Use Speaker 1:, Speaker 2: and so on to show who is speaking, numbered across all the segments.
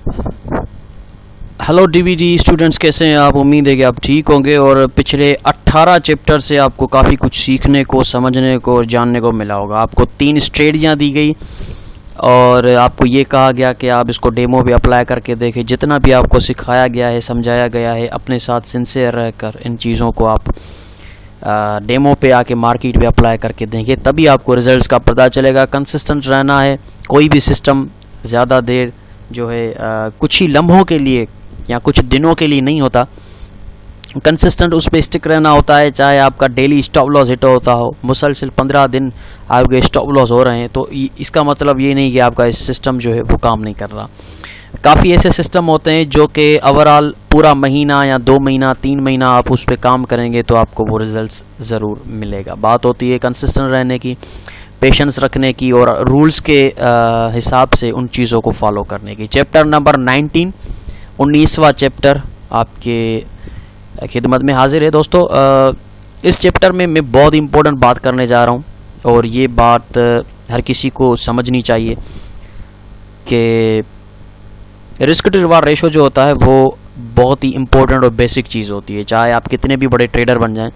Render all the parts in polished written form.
Speaker 1: Hello DVD students, कैसे हैं आप? उम्मीद है कि आप ठीक होंगे और पिछले 18 चैप्टर से आपको काफ़ी कुछ सीखने को, समझने को और जानने को मिला होगा। आपको 3 स्ट्रेटजियाँ दी गई और आपको ये कहा गया कि आप इसको डेमो पे अप्लाई करके देखें। जितना भी आपको सिखाया गया है, समझाया गया है, अपने साथ सिंसियर रहकर इन चीज़ों को आप डेमो पे आके मार्केट पे अप्लाई करके देंगे, तभी आपको रिजल्ट्स का पता चलेगा। कंसिस्टेंट रहना है। कोई भी सिस्टम ज़्यादा देर जो है कुछ ही लम्हों के लिए या कुछ दिनों के लिए नहीं होता। कंसिस्टेंट उस पर स्टिक रहना होता है। चाहे आपका डेली स्टॉप लॉस हिट होता हो, मुसलसल 15 दिन आपके स्टॉप लॉस हो रहे हैं, तो इसका मतलब ये नहीं कि आपका इस सिस्टम जो है वो काम नहीं कर रहा। काफ़ी ऐसे सिस्टम होते हैं जो कि ओवरऑल पूरा महीना या 2 महीना 3 महीना आप उस पर काम करेंगे तो आपको वो रिजल्ट्स ज़रूर मिलेगा। बात होती है कंसिस्टेंट रहने की, पेशेंस रखने की और रूल्स के हिसाब से उन चीज़ों को फॉलो करने की। चैप्टर नंबर 19, 19वां चैप्टर आपके खिदमत में हाजिर है दोस्तों। इस चैप्टर में मैं बहुत इंपॉर्टेंट बात करने जा रहा हूँ और ये बात हर किसी को समझनी चाहिए कि रिस्क टू रिवार्ड रेशो जो होता है वो बहुत ही इंपॉर्टेंट और बेसिक चीज़ होती है। चाहे आप कितने भी बड़े ट्रेडर बन जाएं,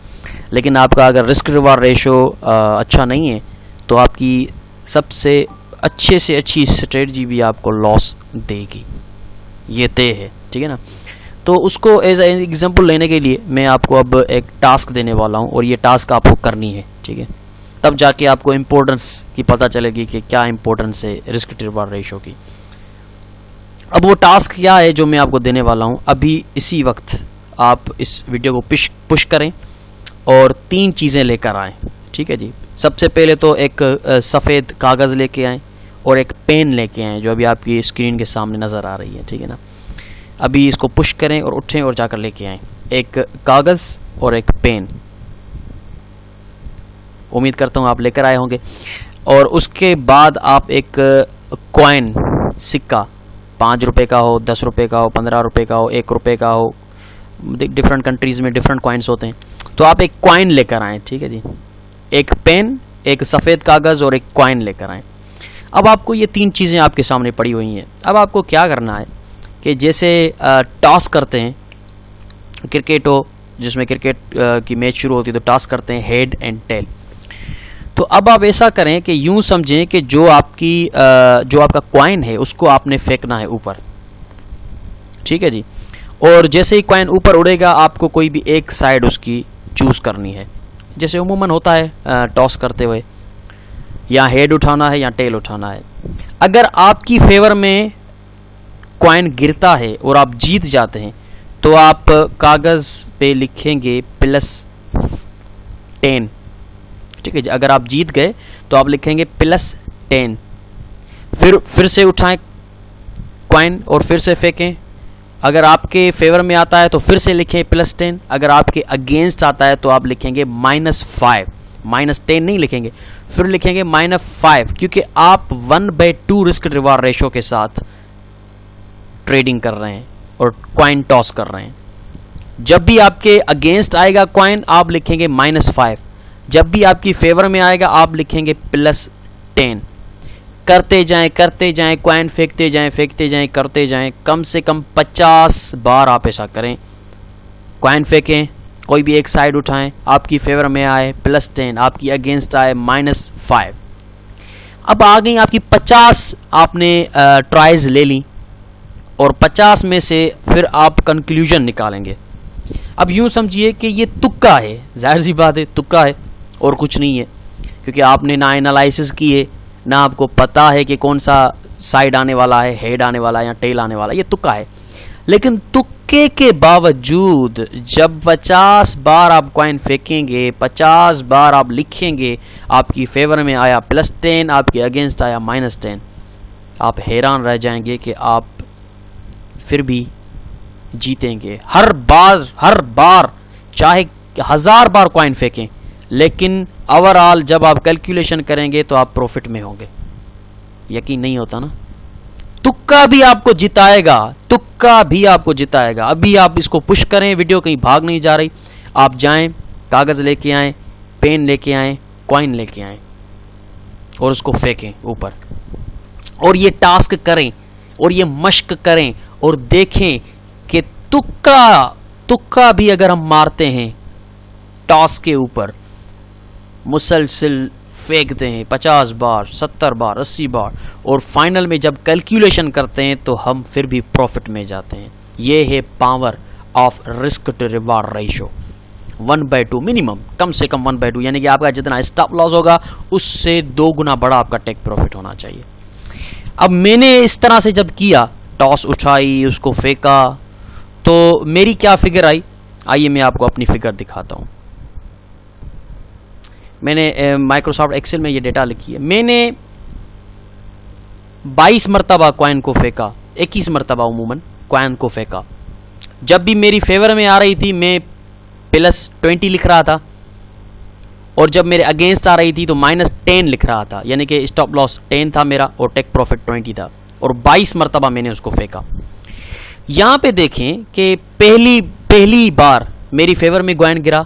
Speaker 1: लेकिन आपका अगर रिस्क रिवार्ड रेशो अच्छा नहीं है तो आपकी सबसे अच्छे से अच्छी स्ट्रेटजी भी आपको लॉस देगी, ये तय है। ठीक है ना। तो उसको एज ए एग्जांपल लेने के लिए मैं आपको अब एक टास्क देने वाला हूँ और ये टास्क आपको करनी है। ठीक है, तब जाके आपको इम्पोर्टेंस की पता चलेगी कि क्या इम्पोर्टेंस है रिस्क टू रिवार्ड रेशो की। अब वो टास्क क्या है जो मैं आपको देने वाला हूँ, अभी इसी वक्त आप इस वीडियो को पुश करें और 3 चीज़ें लेकर आएँ। ठीक है जी। सबसे पहले तो एक सफ़ेद कागज़ लेके आएँ और एक पेन लेके आएँ जो अभी आपकी स्क्रीन के सामने नज़र आ रही है। ठीक है ना। अभी इसको पुश करें और उठें और जाकर लेके आएँ एक कागज़ और एक पेन। उम्मीद करता हूँ आप लेकर आए होंगे। और उसके बाद आप एक कॉइन, सिक्का, 5 रुपये का हो, 10 रुपये का हो, 15 रुपये का हो, 1 रुपये का हो, डिफरेंट कंट्रीज़ में डिफरेंट कॉइन्स होते हैं, तो आप एक कॉइन लेकर आएँ। ठीक है जी। एक पेन, एक सफ़ेद कागज़ और एक कॉइन लेकर आएँ। अब आपको ये 3 चीज़ें आपके सामने पड़ी हुई हैं। अब आपको क्या करना है कि जैसे टॉस करते हैं, क्रिकेट हो जिसमें क्रिकेट की मैच शुरू होती है तो टॉस करते हैं हेड एंड टेल। तो अब आप ऐसा करें कि यूं समझें कि जो आपका कॉइन है उसको आपने फेंकना है ऊपर। ठीक है जी। और जैसे ही कॉइन ऊपर उड़ेगा आपको कोई भी एक साइड उसकी चूज़ करनी है, जैसे उमूमन होता है टॉस करते हुए, या हेड उठाना है या टेल उठाना है। अगर आपकी फेवर में कॉइन गिरता है और आप जीत जाते हैं तो आप कागज़ पे लिखेंगे +10। ठीक है जी। अगर आप जीत गए तो आप लिखेंगे +10। फिर से उठाएं कॉइन और फिर से फेंकें। अगर आपके फेवर में आता है तो फिर से लिखें +10। अगर आपके अगेंस्ट आता है तो आप लिखेंगे -5। -10 नहीं लिखेंगे, फिर लिखेंगे -5, क्योंकि आप 1/2 रिस्क रिवार्ड रेशो के साथ ट्रेडिंग कर रहे हैं और कॉइन टॉस कर रहे हैं। जब भी आपके अगेंस्ट आएगा कॉइन आप लिखेंगे -5, जब भी आपकी फेवर में आएगा आप लिखेंगे +10। करते जाएं, कॉइन फेंकते जाएं, करते जाएं। कम से कम 50 बार आप ऐसा करें। कॉइन फेंकें, कोई भी एक साइड उठाएं, आपकी फेवर में आए +10, आपकी अगेंस्ट आए -5। अब आ गई आपकी 50 आपने ट्राइज ले ली और 50 में से फिर आप कंक्लूजन निकालेंगे। अब यूं समझिए कि ये तुक्का है, जाहिर सी बात है तुक्का है और कुछ नहीं है, क्योंकि आपने ना एनालिसिस की है, ना आपको पता है कि कौन सा साइड आने वाला है, हेड आने वाला है या टेल आने वाला है, ये तुक्का है। लेकिन तुक्के के बावजूद जब 50 बार आप कॉइन फेंकेंगे, 50 बार आप लिखेंगे, आपकी फेवर में आया +10, आपके अगेंस्ट आया -10, आप हैरान रह जाएंगे कि आप फिर भी जीतेंगे। हर बार चाहे 1000 बार कॉइन फेंकें, लेकिन ओवरऑल जब आप कैलकुलेशन करेंगे तो आप प्रॉफिट में होंगे। यकीन नहीं होता ना। तुक्का भी आपको जिताएगा, अभी आप इसको पुश करें, वीडियो कहीं भाग नहीं जा रही। आप जाएं, कागज़ लेके आएं, पेन लेके आएं, कॉइन लेके आएं और उसको फेंकें ऊपर। और ये टास्क करें और ये मश्क करें और देखें कि तुक्का भी अगर हम मारते हैं टॉस के ऊपर, मुसलसल फेंकते हैं 50 बार, 70 बार, 80 बार, और फाइनल में जब कैलकुलेशन करते हैं तो हम फिर भी प्रॉफिट में जाते हैं। ये है power of risk to reward ratio 1/2 minimum, कम से कम 1/2, यानी कि आपका जितना स्टॉप लॉस होगा उससे 2 गुना बड़ा आपका टेक प्रॉफिट होना चाहिए। अब मैंने इस तरह से जब किया, टॉस उठाई, उसको फेंका, तो मेरी क्या फिगर आई, आइए मैं आपको अपनी फिगर दिखाता हूं। मैंने माइक्रोसॉफ्ट एक्सेल में ये डेटा लिखी है। मैंने 22 मरतबा कॉइन को फेंका, 21 मरतबा उमूमन कॉइन को फेंका। जब भी मेरी फेवर में आ रही थी मैं +20 लिख रहा था, और जब मेरे अगेंस्ट आ रही थी तो -10 लिख रहा था, यानी कि स्टॉप लॉस 10 था मेरा और टेक प्रॉफिट 20 था, और 22 मरतबा मैंने उसको फेंका। यहां पे देखें कि पहली बार मेरी फेवर में कॉइन गिरा,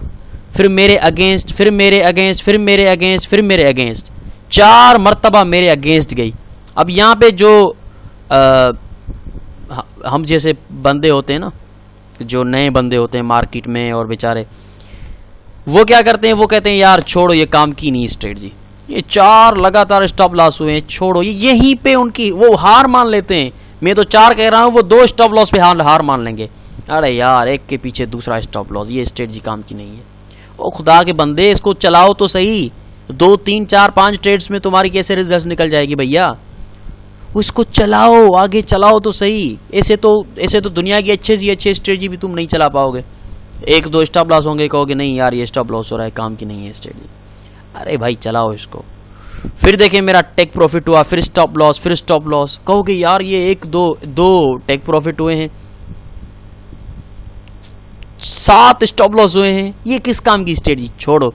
Speaker 1: फिर मेरे अगेंस्ट, फिर मेरे अगेंस्ट, फिर मेरे अगेंस्ट, फिर मेरे अगेंस्ट, 4 मरतबा मेरे अगेंस्ट गई। अब यहाँ पे जो हम जैसे बंदे होते हैं ना, जो नए बंदे होते हैं मार्केट में, और बेचारे वो क्या करते हैं, वो कहते हैं यार छोड़ो ये काम की नहीं स्ट्रेटजी, ये 4 लगातार स्टॉप लॉस हुए हैं, छोड़ो ये, यहीं पे उनकी वो हार मान लेते हैं। मैं तो 4 कह रहा हूँ, वो 2 स्टॉप लॉस पे हार मान लेंगे। अरे यार एक के पीछे दूसरा स्टॉप लॉस, ये स्ट्रेटजी काम की नहीं है। ओ खुदा के बंदे, इसको चलाओ तो सही, 2, 3, 4, 5 ट्रेड्स में तुम्हारी कैसे रिजल्ट निकल जाएगी भैया, उसको चलाओ, आगे चलाओ तो सही। ऐसे तो दुनिया की अच्छे से अच्छे स्ट्रेटजी भी तुम नहीं चला पाओगे। 1-2 स्टॉप लॉस होंगे, कहोगे नहीं यार ये स्टॉप लॉस हो रहा है, काम की नहीं है स्ट्रेटजी। अरे भाई चलाओ इसको। फिर देखें मेरा टेक प्रॉफिट हुआ, फिर स्टॉप लॉस, फिर स्टॉप लॉस, कहोगे यार ये 1-2 टेक प्रॉफिट हुए हैं, 7 स्टॉप लॉस हुए हैं, ये किस काम की स्ट्रेटजी, छोड़ो।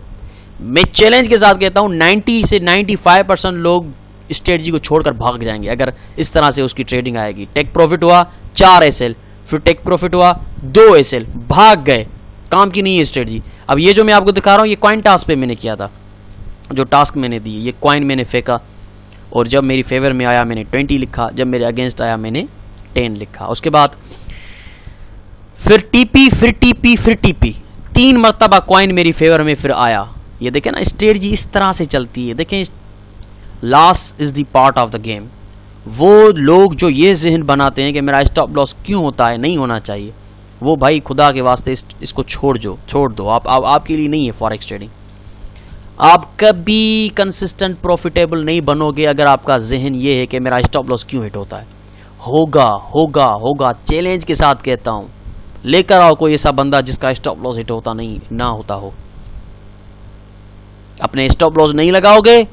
Speaker 1: मैं चैलेंज के साथ कहता हूं 90 से 95% लोग स्ट्रेटजी को छोड़कर भाग जाएंगे अगर इस तरह से उसकी ट्रेडिंग आएगी। टेक प्रॉफिट हुआ 4 SL, फिर टेक प्रॉफिट हुआ 2 SL, भाग गए, काम की नहीं है स्ट्रेटजी। अब ये जो मैं आपको दिखा रहा हूं ये कॉइन टास्क पे मैंने किया था, जो टास्क मैंने दी, ये कॉइन मैंने फेंका, और जब मेरी फेवर में आया मैंने 20 लिखा, जब मेरे अगेंस्ट आया मैंने 10 लिखा। उसके बाद फिर टीपी, फिर टीपी, फिर टीपी, 3 मरतबा कॉइन मेरी फेवर में फिर आया। ये देखें ना स्ट्रेटजी इस तरह से चलती है। देखें loss is the part of the game. वो लोग जो ये जहन बनाते हैं कि मेरा स्टॉप लॉस क्यों होता है, नहीं होना चाहिए, वो भाई खुदा के वास्ते इसको छोड़ दो। आपके लिए नहीं है फॉरेक्स ट्रेडिंग। आप कभी कंसिस्टेंट प्रॉफिटेबल नहीं बनोगे अगर आपका जहन ये है कि मेरा स्टॉप लॉस क्यों हिट होता है। होगा, चैलेंज के साथ कहता हूं, लेकर आओ कोई ऐसा बंदा जिसका स्टॉप लॉस हिट होता नहीं ना होता हो। अपने स्टॉप लॉस नहीं लगाओगे,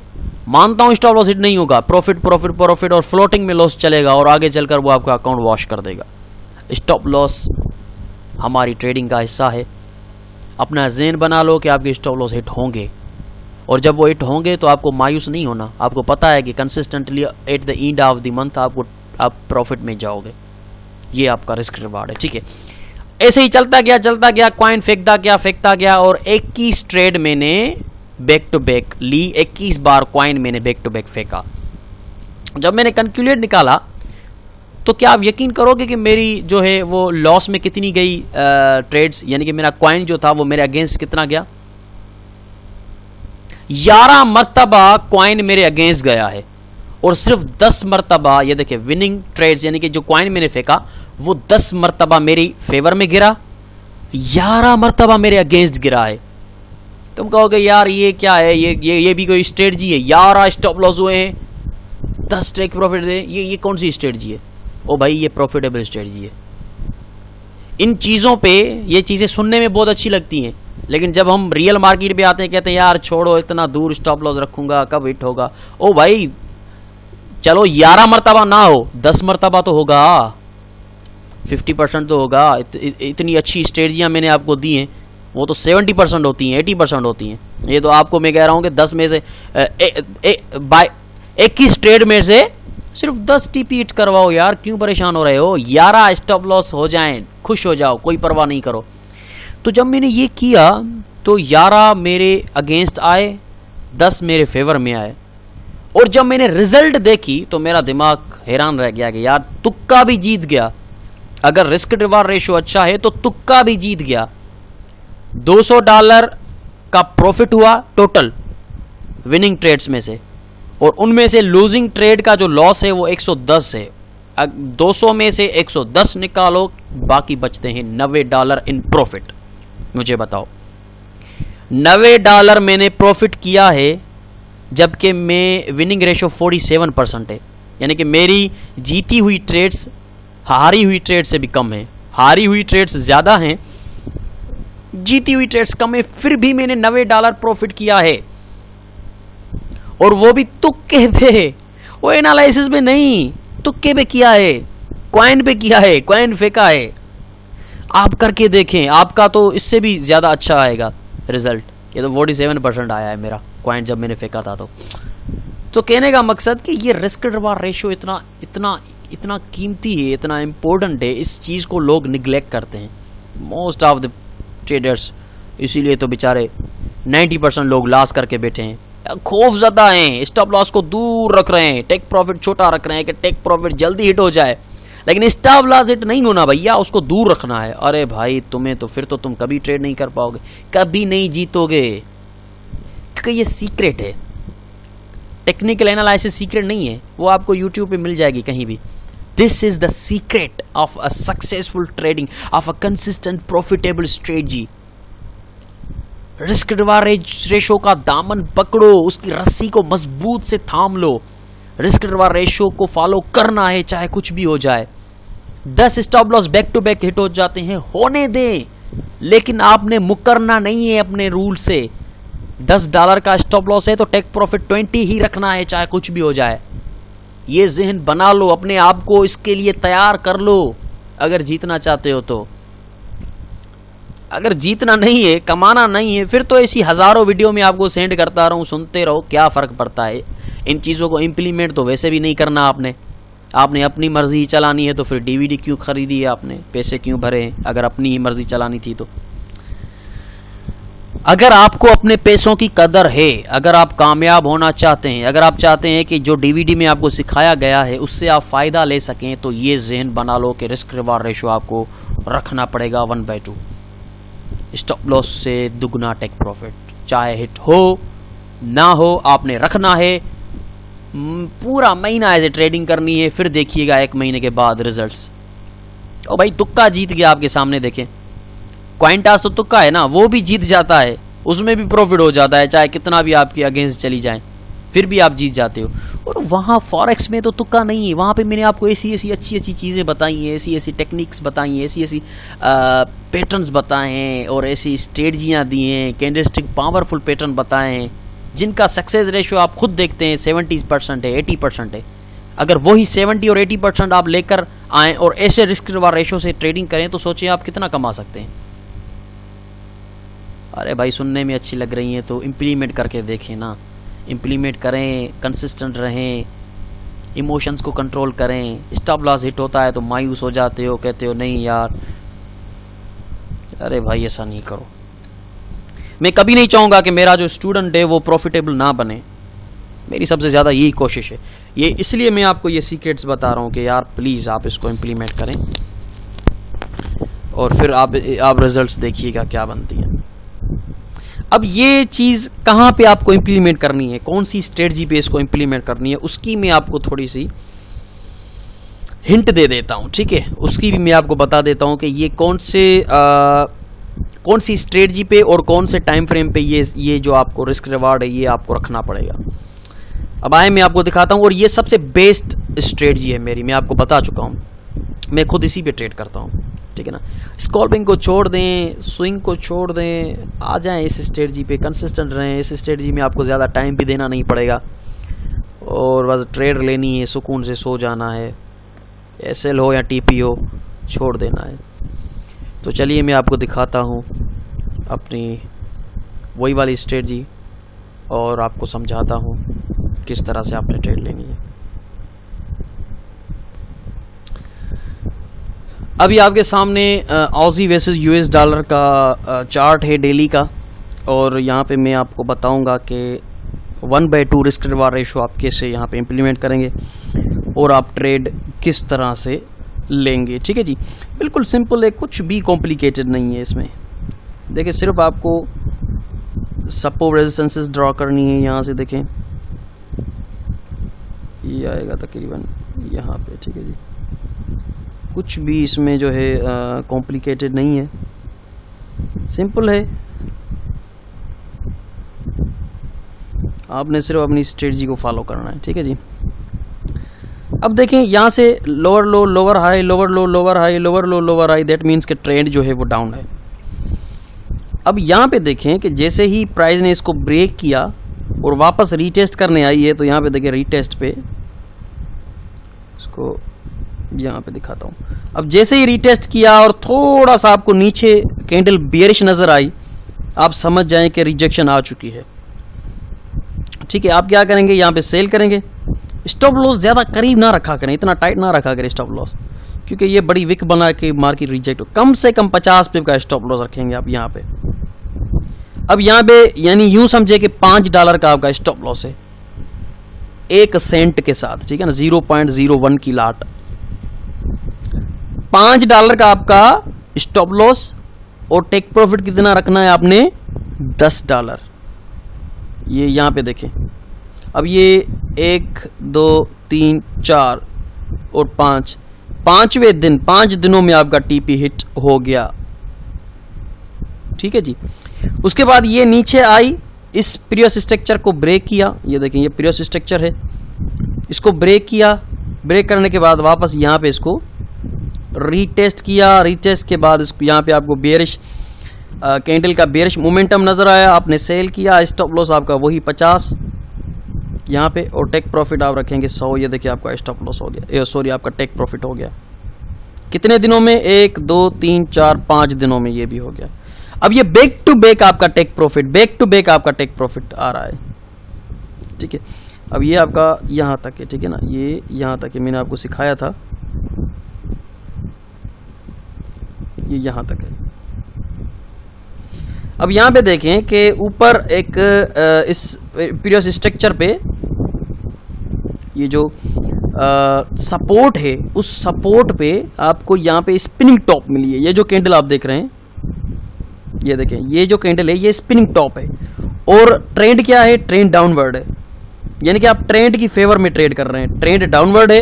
Speaker 1: मानता हूं स्टॉप लॉस हिट नहीं होगा, प्रॉफिट और फ्लोटिंग में लॉस चलेगा, और आगे चलकर वो आपका अकाउंट वॉश कर देगा। स्टॉप लॉस हमारी ट्रेडिंग का हिस्सा है। अपना ज़हन बना लो कि आपके स्टॉप लॉस हिट होंगे, और जब वो हिट होंगे तो आपको मायूस नहीं होना। आपको पता है कि consistently at the end of the month आप प्रॉफिट में जाओगे। ये आपका रिस्क रिवार्ड है, ठीक है। ऐसे ही चलता गया, कॉइन फेंकता गया, और 21 ट्रेड मैंने बैक टू बैक ली, 21 बार कॉइन मैंने बैक टू बैक फेंका। जब मैंने कैलकुलेट निकाला तो क्या आप यकीन करोगे कि मेरी जो है वो लॉस में कितनी गई ट्रेड्स, यानी कि मेरा कॉइन जो था वो मेरे अगेंस्ट कितना गया, 11 मरतबा कॉइन मेरे अगेंस्ट गया है, और सिर्फ 10 मरतबा, ये देखिए विनिंग ट्रेड्स, यानी कि जो कॉइन मैंने फेंका वो 10 मरतबा मेरी फेवर में गिरा, 11 मरतबा मेरे अगेंस्ट गिरा है। तुम कहोगे यार ये क्या है, ये भी कोई स्ट्रेटजी है, 11 स्टॉप लॉस हुए हैं, 10 टेक प्रॉफिट दे, ये कौन सी स्ट्रेटजी है? ओ भाई ये प्रॉफिटेबल स्ट्रेटजी है। इन चीजों पे, ये चीजें सुनने में बहुत अच्छी लगती हैं, लेकिन जब हम रियल मार्केट पे आते हैं कहते हैं यार छोड़ो, इतना दूर स्टॉप लॉस रखूंगा, कब हिट होगा। ओ भाई चलो 11 मरतबा ना हो, 10 मरतबा तो होगा, 50% तो होगा। इतनी अच्छी स्ट्रेटजियां मैंने आपको दी हैं, वो तो 70% होती हैं, 80% होती हैं। ये तो आपको मैं कह रहा हूं कि 10 में से 21 ट्रेड में से सिर्फ 10 टीपी हिट करवाओ यार, क्यों परेशान हो रहे हो? 11 स्टॉप लॉस हो जाएं, खुश हो जाओ, कोई परवाह नहीं करो। तो जब मैंने ये किया तो 11 मेरे अगेंस्ट आए, 10 मेरे फेवर में आए, और जब मैंने रिजल्ट देखी तो मेरा दिमाग हैरान रह गया कि यार तुक्का भी जीत गया, अगर रिस्क रिवार्ड रेशियो अच्छा है तो तुक्का भी जीत गया। $200 का प्रॉफिट हुआ टोटल विनिंग ट्रेड्स में से, और उनमें से लूजिंग ट्रेड का जो लॉस है वो 110 है। 200 में से 110 निकालो, बाकी बचते हैं $90 इन प्रॉफिट। मुझे बताओ, $90 मैंने प्रॉफिट किया है, जबकि मैं विनिंग रेशियो 47% है, यानी कि मेरी जीती हुई ट्रेड्स हारी हुई ट्रेड से भी कम है। हारी हुई ट्रेड्स ज्यादा हैं, जीती हुई ट्रेड्स कम है, फिर भी मैंने $90 प्रॉफिट किया है, और वो भी तुक्के पे, वो एनालिसिस में नहीं, तुक्के पे किया है, कॉइन पे किया है, कॉइन फेंका है। आप करके देखें, आपका तो इससे भी ज्यादा अच्छा आएगा रिजल्ट। ये तो 47% आया है मेरा कॉइन जब मैंने फेंका था। तो कहने का मकसद कि ये रिस्क रिवार्ड रेशियो इतना इतना इतना कीमती है, इतना इंपॉर्टेंट है, इस चीज को लोग निग्लेक्ट करते हैं, मोस्ट ऑफ द ट्रेडर्स। इसीलिए तो बेचारे 90% लोग लॉस करके बैठे हैं, खौफ ज़्यादा हैं, स्टॉप लॉस को दूर रख रहे हैं, टेक प्रॉफिट छोटा रख रहे हैं कि टेक प्रॉफिट जल्दी हिट हो जाए। लेकिन स्टॉप लॉस हिट नहीं होना भैया, उसको दूर रखना है। अरे भाई तुम्हें तो फिर तो तुम कभी ट्रेड नहीं कर पाओगे, कभी नहीं जीतोगे, क्योंकि ये सीक्रेट है। टेक्निकल एनालिसिस सीक्रेट नहीं है, वो आपको यूट्यूब पे मिल जाएगी कहीं भी। This is the secret of a successful trading, of a consistent profitable strategy. Risk reward ratio का दामन पकड़ो, उसकी रस्सी को मजबूत से थाम लो। रिस्क रिवार्ड रेशियो को फॉलो करना है, चाहे कुछ भी हो जाए। 10 stop loss back to back hit हो जाते हैं, होने दें, लेकिन आपने मुकरना नहीं है अपने रूल से। $10 का स्टॉप लॉस है तो टेक प्रॉफिट 20 ही रखना है, चाहे कुछ भी हो जाए। ये जहन बना लो, अपने आप को इसके लिए तैयार कर लो अगर जीतना चाहते हो तो। अगर जीतना नहीं है, कमाना नहीं है, फिर तो ऐसी हजारों वीडियो में आपको सेंड करता रहूं, सुनते रहो, क्या फर्क पड़ता है। इन चीजों को इंप्लीमेंट तो वैसे भी नहीं करना आपने अपनी मर्जी चलानी है तो फिर डीवीडी क्यों खरीदी है आपने, पैसे क्यों भरे हैं अगर अपनी ही मर्जी चलानी थी तो। अगर आपको अपने पैसों की कदर है, अगर आप कामयाब होना चाहते हैं, अगर आप चाहते हैं कि जो डीवीडी में आपको सिखाया गया है उससे आप फायदा ले सकें, तो ये जहन बना लो कि रिस्क रिवार्ड रेशियो आपको रखना पड़ेगा 1/2। स्टॉप लॉस से दुगना टेक प्रॉफिट, चाहे हिट हो ना हो, आपने रखना है। पूरा महीना ऐसे ट्रेडिंग करनी है, फिर देखिएगा 1 महीने के बाद रिजल्ट्स। ओ भाई तुक्का जीत गया आपके सामने, देखें कॉइन टॉस तो तुक्का है ना, वो भी जीत जाता है, उसमें भी प्रॉफिट हो जाता है, चाहे कितना भी आपके अगेंस्ट चली जाए फिर भी आप जीत जाते हो। और वहाँ फॉरेक्स में तो तुक्का नहीं है, वहाँ पे मैंने आपको ऐसी ऐसी अच्छी अच्छी चीज़ें बताई हैं, ऐसी ऐसी टेक्निक्स बताई हैं, ऐसी ऐसी पैटर्न्स बताए हैं, और ऐसी स्ट्रेटजियाँ दी हैं, कैंडलस्टिक पावरफुल पैटर्न बताए हैं, जिनका सक्सेस रेशियो आप खुद देखते हैं 70% है, 80% है। अगर वही 70 और 80% आप लेकर आएँ और ऐसे रिस्क रिवार्ड रेशियो से ट्रेडिंग करें, तो सोचिए आप कितना कमा सकते हैं। अरे भाई सुनने में अच्छी लग रही हैं तो इम्प्लीमेंट करके देखें ना, इम्प्लीमेंट करें, कंसिस्टेंट रहें, इमोशंस को कंट्रोल करें। स्टॉप लॉस हिट होता है तो मायूस हो जाते हो, कहते हो नहीं यार, अरे भाई ऐसा नहीं करो। मैं कभी नहीं चाहूँगा कि मेरा जो स्टूडेंट है वो प्रॉफिटेबल ना बने, मेरी सबसे ज़्यादा यही कोशिश है। ये इसलिए मैं आपको ये सीक्रेट्स बता रहा हूँ कि यार प्लीज़ आप इसको इम्प्लीमेंट करें, और फिर आप रिजल्ट्स देखिएगा क्या बनती है। अब ये चीज़ कहाँ पे आपको इम्प्लीमेंट करनी है, कौन सी स्ट्रेटजी पे इसको इम्प्लीमेंट करनी है, उसकी मैं आपको थोड़ी सी हिंट दे देता हूँ, ठीक है। उसकी भी मैं आपको बता देता हूँ कि ये कौन सी स्ट्रेटजी पे और कौन से टाइम फ्रेम पे ये जो आपको रिस्क रिवार्ड है ये आपको रखना पड़ेगा। अब आए मैं आपको दिखाता हूँ, और ये सबसे बेस्ट स्ट्रेटजी है मेरी, मैं आपको बता चुका हूँ, मैं खुद इसी पे ट्रेड करता हूँ, ठीक है ना। स्कॉल्पिंग को छोड़ दें, स्विंग को छोड़ दें, आ जाएं इस स्ट्रेटजी पे, कंसिस्टेंट रहें। इस स्ट्रेटजी में आपको ज़्यादा टाइम भी देना नहीं पड़ेगा, और बस ट्रेड लेनी है, सुकून से सो जाना है, एसएल हो या टीपी हो छोड़ देना है। तो चलिए मैं आपको दिखाता हूँ अपनी वही वाली स्ट्रेटजी, और आपको समझाता हूँ किस तरह से आपने ट्रेड लेनी है। अभी आपके सामने ऑजी वर्सेस यूएस डॉलर का चार्ट है डेली का, और यहाँ पे मैं आपको बताऊंगा कि 1/2 रिस्क रिवार्ड रेशियो आप कैसे यहाँ पे इम्प्लीमेंट करेंगे, और आप ट्रेड किस तरह से लेंगे। ठीक है जी, बिल्कुल सिंपल है, कुछ भी कॉम्प्लिकेटेड नहीं है इसमें। देखिए सिर्फ आपको सपोर्ट रेजिस्टेंसेस ड्रॉ करनी है। यहाँ से देखें ये आएगा तकरीबन यहाँ पे। ठीक है जी, कुछ भी इसमें जो है कॉम्प्लिकेटेड नहीं है, सिंपल है। आपने सिर्फ अपनी स्ट्रेटजी को फॉलो करना है। ठीक है जी, अब देखें यहाँ से lower low lower high, lower low lower high, lower low lower high, that means कि ट्रेंड जो है वो डाउन है। अब यहाँ पे देखें कि जैसे ही प्राइस ने इसको ब्रेक किया और वापस रीटेस्ट करने आई है, तो यहाँ पे देखें रीटेस्ट पे, इसको यहाँ पे दिखाता हूँ। अब जैसे ही रीटेस्ट किया और थोड़ा सा आपको नीचे कैंडल बेयरिश नजर आई, आप समझ जाएं कि रिजेक्शन आ चुकी है। ठीक है, आप क्या करेंगे, यहाँ पे सेल करेंगे। स्टॉप लॉस ज्यादा करीब ना रखा करें, इतना टाइट ना रखा करें स्टॉप लॉस, क्योंकि ये बड़ी विक बना के मार्केट रिजेक्ट हो। कम से कम 50 पिप का स्टॉप लॉस रखेंगे आप यहाँ पे। अब यहाँ पे यानी यूं समझे कि $5 का आपका स्टॉप लॉस है 1 सेंट के साथ। ठीक है ना, 0.01 की लाट, $5 का आपका स्टॉप लॉस, और टेक प्रॉफिट कितना रखना है आपने, $10। ये यहां पे देखें, अब ये 1 2 3 4 और 5, पांचवें दिन 5 दिनों में आपका टीपी हिट हो गया। ठीक है जी, उसके बाद ये नीचे आई, इस प्रीवियस स्ट्रक्चर को ब्रेक किया। ये देखें ये प्रीवियस स्ट्रक्चर है, इसको ब्रेक किया। ब्रेक करने के बाद वापस यहाँ पे इसको रीटेस्ट किया। रीटेस्ट के बाद इसको यहाँ पे आपको बेयरिश कैंडल का बेयरिश मोमेंटम नजर आया, आपने सेल किया। स्टॉप लॉस आपका वही 50 यहाँ पे, और टेक प्रॉफिट आप रखेंगे 100। ये देखिए आपका स्टॉप लॉस हो गया, सॉरी आपका टेक प्रॉफिट हो गया। कितने दिनों में, 1 2 3 4 5 दिनों में ये भी हो गया। अब ये बैक टू बैक आपका take profit, back to back आपका टेक प्रॉफिट आ रहा है। ठीक है, अब ये आपका यहां तक है। ठीक है ना, ये यहां तक है, मैंने आपको सिखाया था, ये यहां तक है। अब यहां पे देखें कि ऊपर एक इस पीरियड स्ट्रक्चर पे ये जो सपोर्ट है, उस सपोर्ट पे आपको यहाँ पे स्पिनिंग टॉप मिली है। ये जो कैंडल आप देख रहे हैं, ये देखें ये जो कैंडल है ये स्पिनिंग टॉप है, और ट्रेंड क्या है, ट्रेंड डाउनवर्ड है। यानी कि आप ट्रेंड की फेवर में ट्रेड कर रहे हैं, ट्रेंड डाउनवर्ड है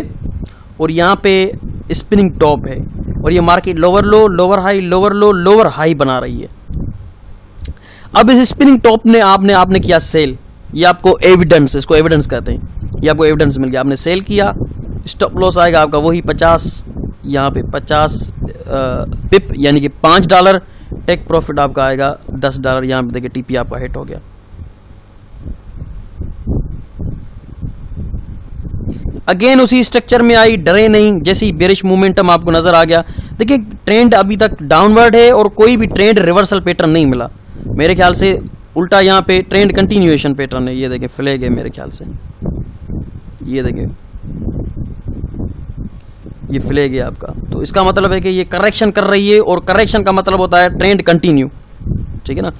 Speaker 1: और यहाँ पे स्पिनिंग टॉप है, और ये मार्केट लोअर लो लोअर हाई लोअर लो लोअर हाई बना रही है। अब इस स्पिनिंग टॉप ने आपने किया सेल, ये आपको एविडेंस, इसको एविडेंस कहते हैं, ये आपको एविडेंस मिल गया, आपने सेल किया। स्टॉप लॉस आएगा आपका वही 50, यहाँ पे 50 पिप यानी कि $5। टेक प्रॉफिट आपका आएगा $10। यहाँ पे देखिए टीपी आपका हिट हो गया। अगेन उसी स्ट्रक्चर में आई, डरे नहीं, जैसे ही बेरिश मोमेंटम आपको नजर आ गया। देखिए ट्रेंड अभी तक डाउनवर्ड है और कोई भी ट्रेंड रिवर्सल पैटर्न नहीं मिला मेरे ख्याल से, उल्टा यहाँ पे ट्रेंड कंटिन्यूएशन पैटर्न है। ये देखें फ्लैग है मेरे ख्याल से, ये देखें ये फ्लैग है आपका, तो इसका मतलब है कि ये करेक्शन कर रही है, और करेक्शन का मतलब होता है ट्रेंड कंटिन्यू। ठीक है ना,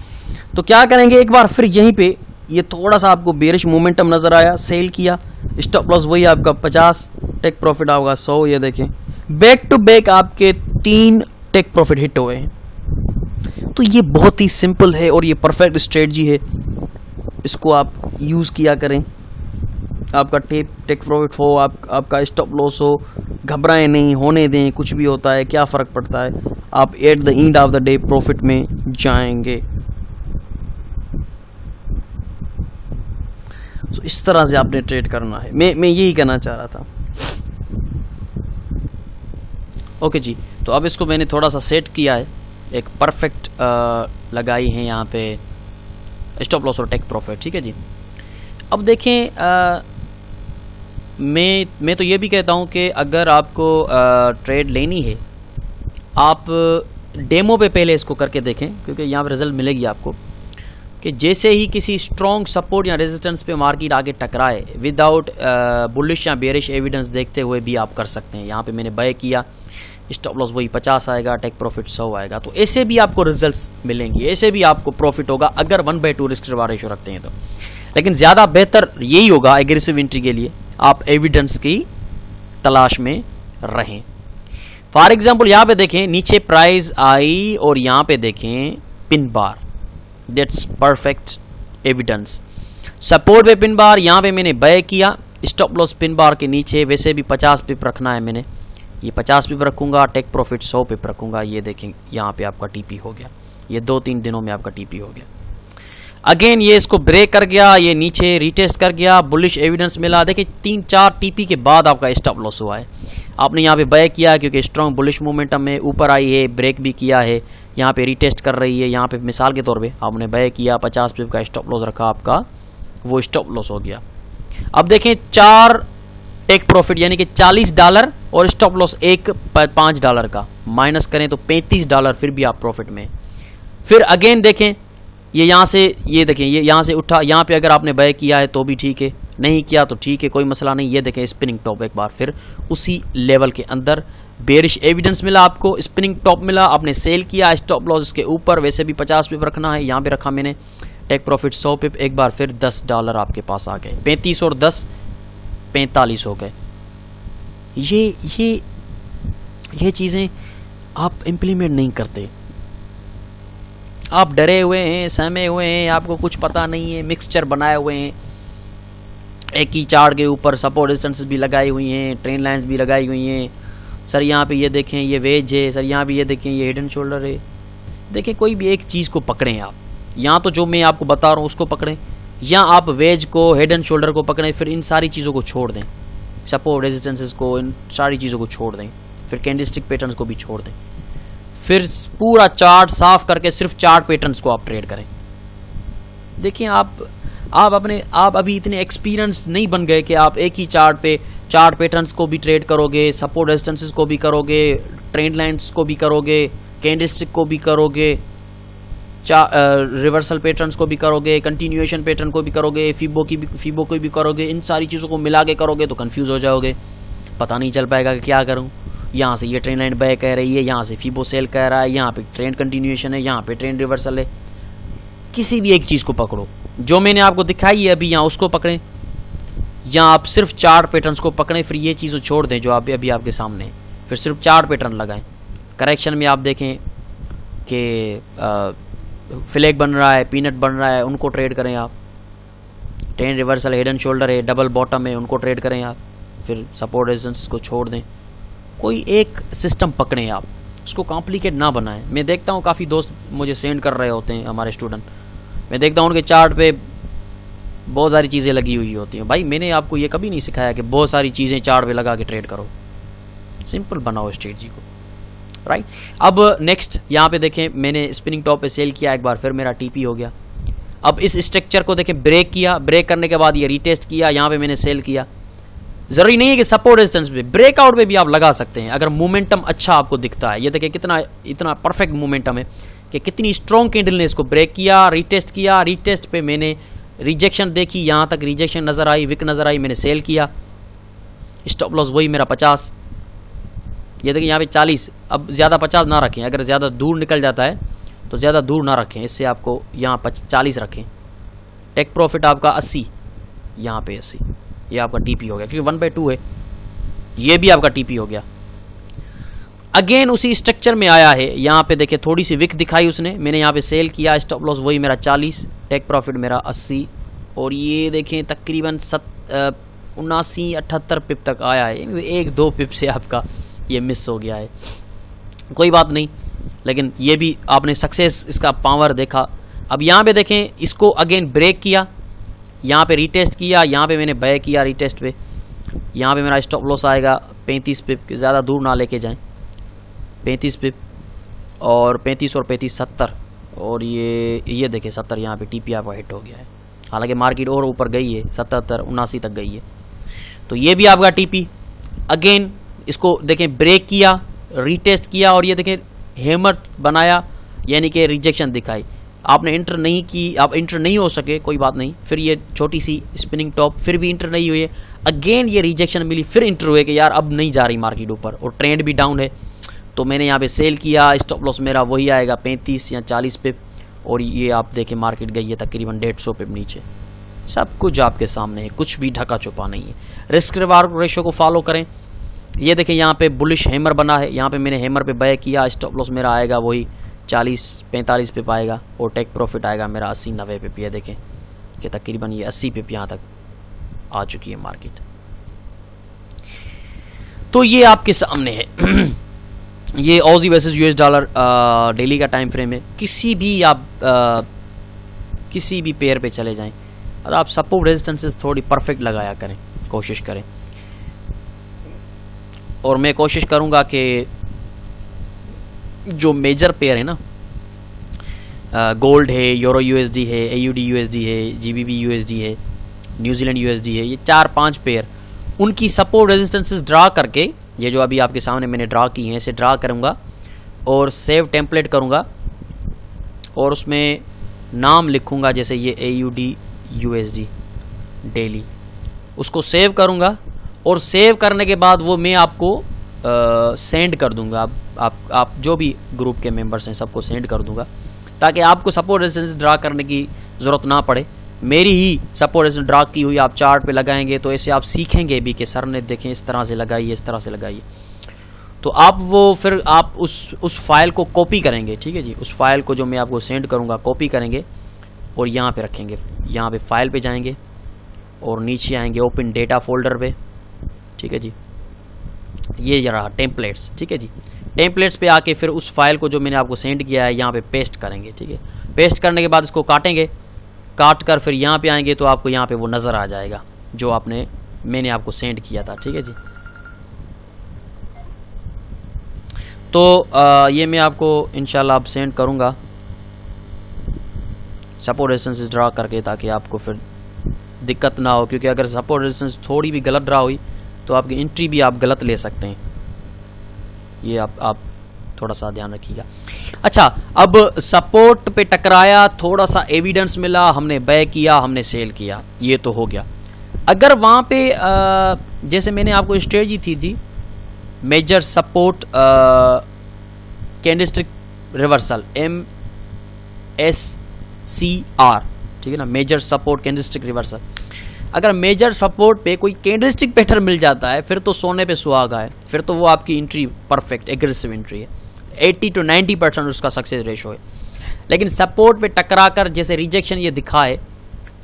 Speaker 1: तो क्या करेंगे, एक बार फिर यहीं पे ये थोड़ा सा आपको बेरिश मोमेंटम नजर आया, सेल किया। स्टॉप लॉस वही आपका 50, टेक प्रॉफिट आपका 100। ये देखें बैक टू बैक आपके 3 टेक प्रॉफिट हिट हुए हैं। तो ये बहुत ही सिंपल है और ये परफेक्ट स्ट्रेटजी है, इसको आप यूज किया करें। आपका टेक प्रॉफिट हो, आपका स्टॉप लॉस हो, घबराएं नहीं, होने दें, कुछ भी होता है क्या फर्क पड़ता है, आप at the end of the day profit में जाएंगे। तो इस तरह से आपने ट्रेड करना है, मैं यही कहना चाह रहा था। ओके जी, तो अब इसको मैंने थोड़ा सा सेट किया है, एक परफेक्ट लगाई है यहाँ पे स्टॉप लॉस और टेक प्रॉफिट। ठीक है जी, अब देखें मैं तो ये भी कहता हूँ कि अगर आपको ट्रेड लेनी है, आप डेमो पे पहले इसको करके देखें, क्योंकि यहाँ पे रिजल्ट मिलेगी आपको कि जैसे ही किसी स्ट्रॉन्ग सपोर्ट या रेजिस्टेंस पे मार्केट आगे टकराए, विदाउट बुलिश या बेरिश एविडेंस देखते हुए भी आप कर सकते हैं। यहाँ पे मैंने बाय किया, स्टॉप लॉस वही 50 आएगा, टेक प्रॉफिट 100 आएगा। तो ऐसे भी आपको रिजल्ट्स मिलेंगे, ऐसे भी आपको प्रॉफिट होगा अगर 1/2 रिस्क रिवार्ड रेशियो रखते हैं तो। लेकिन ज़्यादा बेहतर यही होगा एग्रेसिव एंट्री के लिए, आप एविडेंस की तलाश में रहें। फॉर एग्जाम्पल यहाँ पे देखें नीचे प्राइस आई और यहाँ पे देखें pin bar, that's perfect evidence. Support पे पिन बार, यहाँ पे मैंने बाय किया, स्टॉप लॉस पिन बार के नीचे, वैसे भी 50 पिप रखना है मैंने, ये 50 पिप रखूंगा, टेक प्रॉफिट 100 पिप रखूंगा। ये देखें यहाँ पे आपका टीपी हो गया, ये 2-3 दिनों में आपका टीपी हो गया। अगेन ये इसको ब्रेक कर गया, ये नीचे रिटेस्ट कर गया, बुलिश एविडेंस मिला। देखिए 3-4 टीपी के बाद आपका स्टॉप लॉस हुआ है। आपने यहाँ पे बाय किया क्योंकि स्ट्रॉन्ग बुलिश मोमेंटम में ऊपर आई है, ब्रेक भी किया है, यहाँ पे रिटेस्ट कर रही है। यहाँ पे मिसाल के तौर पे आपने बाय किया, 50 पिप का स्टॉप लॉस रखा, आपका वो स्टॉप लॉस हो गया। अब देखें 4 टेक प्रॉफिट यानी कि $40 और स्टॉप लॉस एक $5 का, माइनस करें तो $35, फिर भी आप प्रॉफिट में। फिर अगेन देखें ये यहाँ से, ये देखें ये यहाँ से उठा, यहाँ पे अगर आपने बाय किया है तो भी ठीक है, नहीं किया तो ठीक है, कोई मसला नहीं। ये देखें स्पिनिंग टॉप एक बार फिर उसी लेवल के अंदर बेरिश एविडेंस मिला आपको, स्पिनिंग टॉप मिला, आपने सेल किया, स्टॉप लॉस के ऊपर, वैसे भी 50 पिप रखना है, यहाँ पे रखा मैंने, टेक प्रॉफिट 100 पिप, एक बार फिर $10 आपके पास आ गए, 35 और 10 45 हो गए। ये चीजें आप इंप्लीमेंट नहीं करते, आप डरे हुए हैं, सहमे हुए हैं, आपको कुछ पता नहीं है, मिक्सचर बनाए हुए हैं, एक ही चार्ट के ऊपर सपोर्ट रेजिस्टेंस भी लगाई हुई हैं, ट्रेन लाइंस भी लगाई हुई हैं। सर यहाँ पे ये देखें ये वेज है, सर यहाँ पे ये देखें ये हिडन शोल्डर है। देखें कोई भी एक चीज़ को पकड़ें आप, यहाँ तो जो मैं आपको बता रहा हूँ उसको पकड़ें, या आप वेज को हिडन शोल्डर को पकड़ें, फिर इन सारी चीज़ों को छोड़ दें, सपोर्ट रेजिस्टेंसेस को, इन सारी चीज़ों को छोड़ दें, फिर कैंडलस्टिक पैटर्न्स को भी छोड़ दें, फिर पूरा चार्ट साफ करके सिर्फ चार्ट पैटर्न्स को आप ट्रेड करें। देखिए आप अभी इतने एक्सपीरियंस नहीं बन गए कि आप एक ही चार्ट पे चार्ट पैटर्न्स को भी ट्रेड करोगे, सपोर्ट रेजिस्टेंसेस को भी करोगे, ट्रेंड लाइंस को भी करोगे, कैंडलस्टिक को भी करोगे, रिवर्सल पैटर्न्स को भी करोगे, कंटिन्यूएशन पैटर्न को भी करोगे, फीबो को भी करोगे। इन सारी चीज़ों को मिला के करोगे तो कंफ्यूज हो जाओगे, पता नहीं चल पाएगा कि क्या करूं। यहाँ से ये ट्रेंड लाइन बाय कह रही है, यहाँ से फीबो सेल कह रहा है, यहाँ पे ट्रेंड कंटिन्यूएशन है, यहाँ पे ट्रेंड रिवर्सल है। किसी भी एक चीज़ को पकड़ो, जो मैंने आपको दिखाई है अभी, यहाँ उसको पकड़ें, या आप सिर्फ चार्ट पैटर्न्स को पकड़ें, फिर ये चीज़ छोड़ दें जो अभी आपके सामने है, फिर सिर्फ चार्ट पैटर्न लगाएं। करेक्शन में आप देखें कि फ्लैग बन रहा है, पीनट बन रहा है, उनको ट्रेड करें आप। ट्रेंड रिवर्सल, हिडन शोल्डर है, डबल बॉटम है, उनको ट्रेड करें आप, फिर सपोर्ट रेजिस्टेंस को छोड़ दें। कोई एक सिस्टम पकड़ें आप, उसको कॉम्प्लिकेट ना बनाएं। मैं देखता हूँ काफ़ी दोस्त मुझे सेंड कर रहे होते हैं, हमारे स्टूडेंट, मैं देखता हूँ उनके चार्ट पे बहुत सारी चीज़ें लगी हुई होती हैं। भाई मैंने आपको ये कभी नहीं सिखाया कि बहुत सारी चीज़ें चार्ट पे लगा के ट्रेड करो, सिंपल बनाओ स्ट्रेटजी को, राइट। अब नेक्स्ट यहाँ पे देखें, मैंने स्पिनिंग टॉप पे सेल किया, एक बार फिर मेरा टीपी हो गया। अब इस स्ट्रक्चर को देखें, ब्रेक किया, ब्रेक करने के बाद ये रीटेस्ट किया, यहाँ पे मैंने सेल किया। जरूरी नहीं है कि सपोर्ट रेजिस्टेंस पे, ब्रेकआउट पे भी आप लगा सकते हैं अगर मोमेंटम अच्छा आपको दिखता है। ये देखिए इतना परफेक्ट मोमेंटम है कि कितनी स्ट्रॉन्ग कैंडल ने इसको ब्रेक किया, रिटेस्ट पे मैंने रिजेक्शन देखी, यहाँ तक रिजेक्शन नजर आई, विक नजर आई, मैंने सेल किया। स्टॉप लॉस वही मेरा 50, ये देखिए यहाँ पे 40। अब ज़्यादा 50 ना रखें, अगर ज़्यादा दूर निकल जाता है तो ज़्यादा दूर ना रखें, इससे आपको यहाँ 40 रखें। टेक प्रॉफिट आपका 80, यहाँ पे 80, ये आपका टीपी हो गया क्योंकि 1/2 है, ये भी आपका टीपी हो गया। अगेन उसी स्ट्रक्चर में आया है, यहाँ पे देखिए थोड़ी सी विक दिखाई उसने, मैंने यहाँ पे सेल किया, स्टॉप लॉस वही मेरा 40, टेक प्रॉफिट मेरा 80, और ये देखें तकरीबन 79-78 पिप तक आया है। 1-2 पिप से आपका ये मिस हो गया है, कोई बात नहीं, लेकिन ये भी आपने सक्सेस, इसका पावर देखा। अब यहाँ पे देखें, इसको अगेन ब्रेक किया, यहाँ पे रीटेस्ट किया, यहाँ पे मैंने बाय किया रीटेस्ट पे, यहाँ पे मेरा स्टॉप लॉस आएगा 35 पिप, ज़्यादा दूर ना लेके जाएं, 35 पिप, और 35 और 35 70, और ये देखें 70, यहाँ पे टीपी आपका हिट हो गया है। हालांकि मार्केट और ऊपर गई है, 77-79 तक गई है, तो ये भी आपका टीपी। अगेन इसको देखें, ब्रेक किया, रीटेस्ट किया, और ये देखें हैमर बनाया, यानी कि रिजेक्शन दिखाई। आपने इंटर नहीं की, आप इंटर नहीं हो सके, कोई बात नहीं, फिर ये छोटी सी स्पिनिंग टॉप, फिर भी इंटर नहीं हुई है, अगेन ये रिजेक्शन मिली, फिर इंटर हुए कि यार अब नहीं जा रही मार्केट ऊपर, और ट्रेंड भी डाउन है, तो मैंने यहाँ पे सेल किया। स्टॉप लॉस मेरा वही आएगा 35 या 40 पिप, और ये आप देखें मार्केट गई है तकरीबन 150 पिप नीचे। सब कुछ आपके सामने है, कुछ भी ढका छुपा नहीं है। रिस्क रिवार्ड रेशो को फॉलो करें, ये देखें यहाँ पे बुलिश हैमर बना है, यहाँ पे मैंने हैमर पे बाय किया, स्टॉप लॉस मेरा आएगा वही 40-45 पे पाएगा और टेक प्रॉफिट आएगा मेरा 80-90 पे। ये देखें कि तकरीबन ये 80 पे यहाँ तक आ चुकी है मार्केट। तो ये आपके सामने है ये Aussie versus US dollar daily का टाइम फ्रेम है। किसी भी आप किसी भी पेयर पे चले जाएं और आप सपोर्ट रेजिस्टेंसेस थोड़ी परफेक्ट लगाया करें, कोशिश करें। और मैं कोशिश करूंगा कि जो मेजर पेयर है ना, गोल्ड है, यूरो यूएसडी है, एयूडी यूएसडी है, जीबीबी यूएसडी है, न्यूजीलैंड यूएसडी है, ये 4-5 पेयर उनकी सपोर्ट रेजिस्टेंसेस ड्रा करके, ये जो अभी आपके सामने मैंने ड्रा की हैं इसे ड्रा करूंगा और सेव टेम्पलेट करूंगा और उसमें नाम लिखूंगा, जैसे ये एयूडी यूएसडी डेली, उसको सेव करूंगा और सेव करने के बाद वो मैं आपको सेंड कर दूंगा। आप जो भी ग्रुप के मेंबर्स हैं सबको सेंड कर दूंगा ताकि आपको सपोर्ट रेजिस्टेंस ड्रा करने की ज़रूरत ना पड़े। मेरी ही सपोर्ट रेजिस्टेंस ड्रा की हुई आप चार्ट पे लगाएंगे तो ऐसे आप सीखेंगे भी कि सर ने देखें इस तरह से लगाइए, इस तरह से लगाइए। तो आप वो फिर आप उस फाइल को कॉपी करेंगे, ठीक है जी। उस फाइल को जो मैं आपको सेंड करूँगा कॉपी करेंगे और यहाँ पे रखेंगे। यहाँ पे फाइल पे जाएंगे और नीचे आएंगे ओपन डेटा फोल्डर पे, ठीक है जी। ये रहा टेम्पलेट्स, ठीक है जी। टेम्पलेट्स पे आके फिर उस फाइल को जो मैंने आपको सेंड किया है यहाँ पे पेस्ट करेंगे, ठीक है। पेस्ट करने के बाद इसको काटेंगे, काट कर फिर यहाँ पे आएंगे तो आपको यहाँ पे वो नज़र आ जाएगा जो मैंने आपको सेंड किया था, ठीक है जी। तो ये मैं आपको इंशाल्लाह अब सेंड करूँगा सपोर्ट रेजिस्टेंस ड्रा करके, ताकि आपको फिर दिक्कत ना हो, क्योंकि अगर सपोर्ट रेजिस्टेंस थोड़ी भी गलत ड्रा हुई तो आपकी एंट्री भी आप गलत ले सकते हैं। ये आप थोड़ा सा ध्यान रखिएगा। अच्छा, अब सपोर्ट पे टकराया, थोड़ा सा एविडेंस मिला, हमने बाय किया, हमने सेल किया, ये तो हो गया। अगर वहां पे जैसे मैंने आपको स्ट्रेटजी थी major support candlestick reversal MSCR, ठीक है ना, मेजर सपोर्ट कैंडलस्टिक रिवर्सल। अगर मेजर सपोर्ट पे कोई कैंडलस्टिक पैटर्न मिल जाता है फिर तो सोने पे सुहागा है, फिर तो वो आपकी एंट्री परफेक्ट एग्रेसिव एंट्री है, 80 to 90% उसका सक्सेस रेशो है। लेकिन सपोर्ट पे टकरा कर जैसे रिजेक्शन ये दिखाए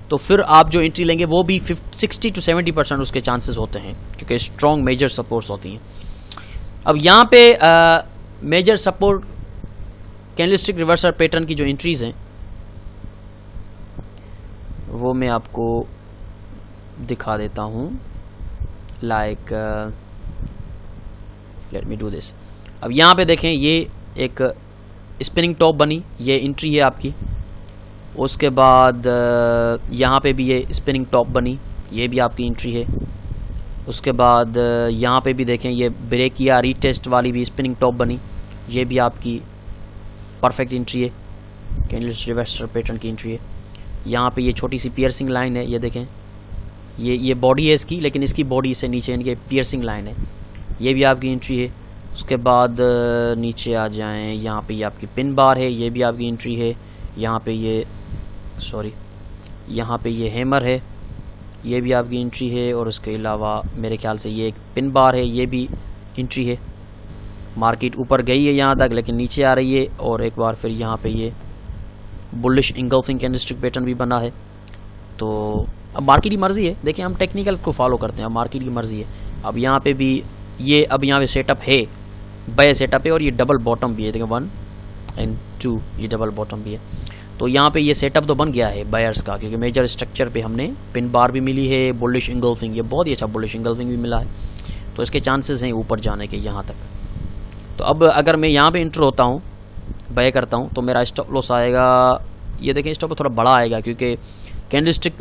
Speaker 1: तो फिर आप जो एंट्री लेंगे वो भी 60 to 70% उसके चांसेस होते हैं, क्योंकि स्ट्रॉन्ग मेजर सपोर्ट्स होती हैं। अब यहाँ पे major support candlestick reversal pattern की जो एंट्रीज हैं वो मैं आपको दिखा देता हूँ। Like let me do this. अब यहाँ पे देखें, ये एक स्पिनिंग टॉप बनी, ये एंट्री है आपकी। उसके बाद यहाँ पे भी ये स्पिनिंग टॉप बनी, ये भी आपकी एंट्री है। उसके बाद यहाँ पे भी देखें, ये ब्रेक किया, रीटेस्ट वाली भी स्पिनिंग टॉप बनी, ये भी आपकी परफेक्ट एंट्री है, कैंडलस्टिक रिवर्सल पैटर्न की एंट्री है। यहाँ पे ये छोटी सी पियर्सिंग लाइन है, ये देखें, ये बॉडी है इसकी, लेकिन इसकी बॉडी से नीचे इनके पियर्सिंग लाइन है, ये भी आपकी एंट्री है। उसके बाद नीचे आ जाएं, यहाँ पे ये आपकी पिन बार है, ये भी आपकी एंट्री है। यहाँ पे यहाँ पे ये हैमर है, ये भी आपकी एंट्री है। और उसके अलावा मेरे ख्याल से ये एक पिन बार है, ये भी एंट्री है। मार्केट ऊपर गई है यहाँ तक, लेकिन नीचे आ रही है। और एक बार फिर यहाँ पे ये बुलिश इंगल्फिंग कैंडलस्टिक पैटर्न भी बना है। तो अब मार्केट की मर्जी है, देखिए हम टेक्निकल्स को फॉलो करते हैं, अब मार्केट की मर्जी है। अब यहाँ पे भी ये अब यहाँ पे सेटअप है, बाय सेटअप है, और ये डबल बॉटम भी है, देखिए 1 और 2 ये डबल बॉटम भी है। तो यहाँ पे ये सेटअप तो बन गया है बायर्स का, क्योंकि मेजर स्ट्रक्चर पे हमने पिन बार भी मिली है, बुलिश इंगल्फिंग, ये बहुत ही अच्छा बुलिश इंगल्फिंग भी मिला है। तो इसके चांसेस हैं ऊपर जाने के यहाँ तक। तो अब अगर मैं यहाँ पे इंटर होता हूँ, बाय करता हूँ, तो मेरा स्टॉप लॉस आएगा, ये देखें स्टॉप थोड़ा बड़ा आएगा, क्योंकि कैंडलस्टिक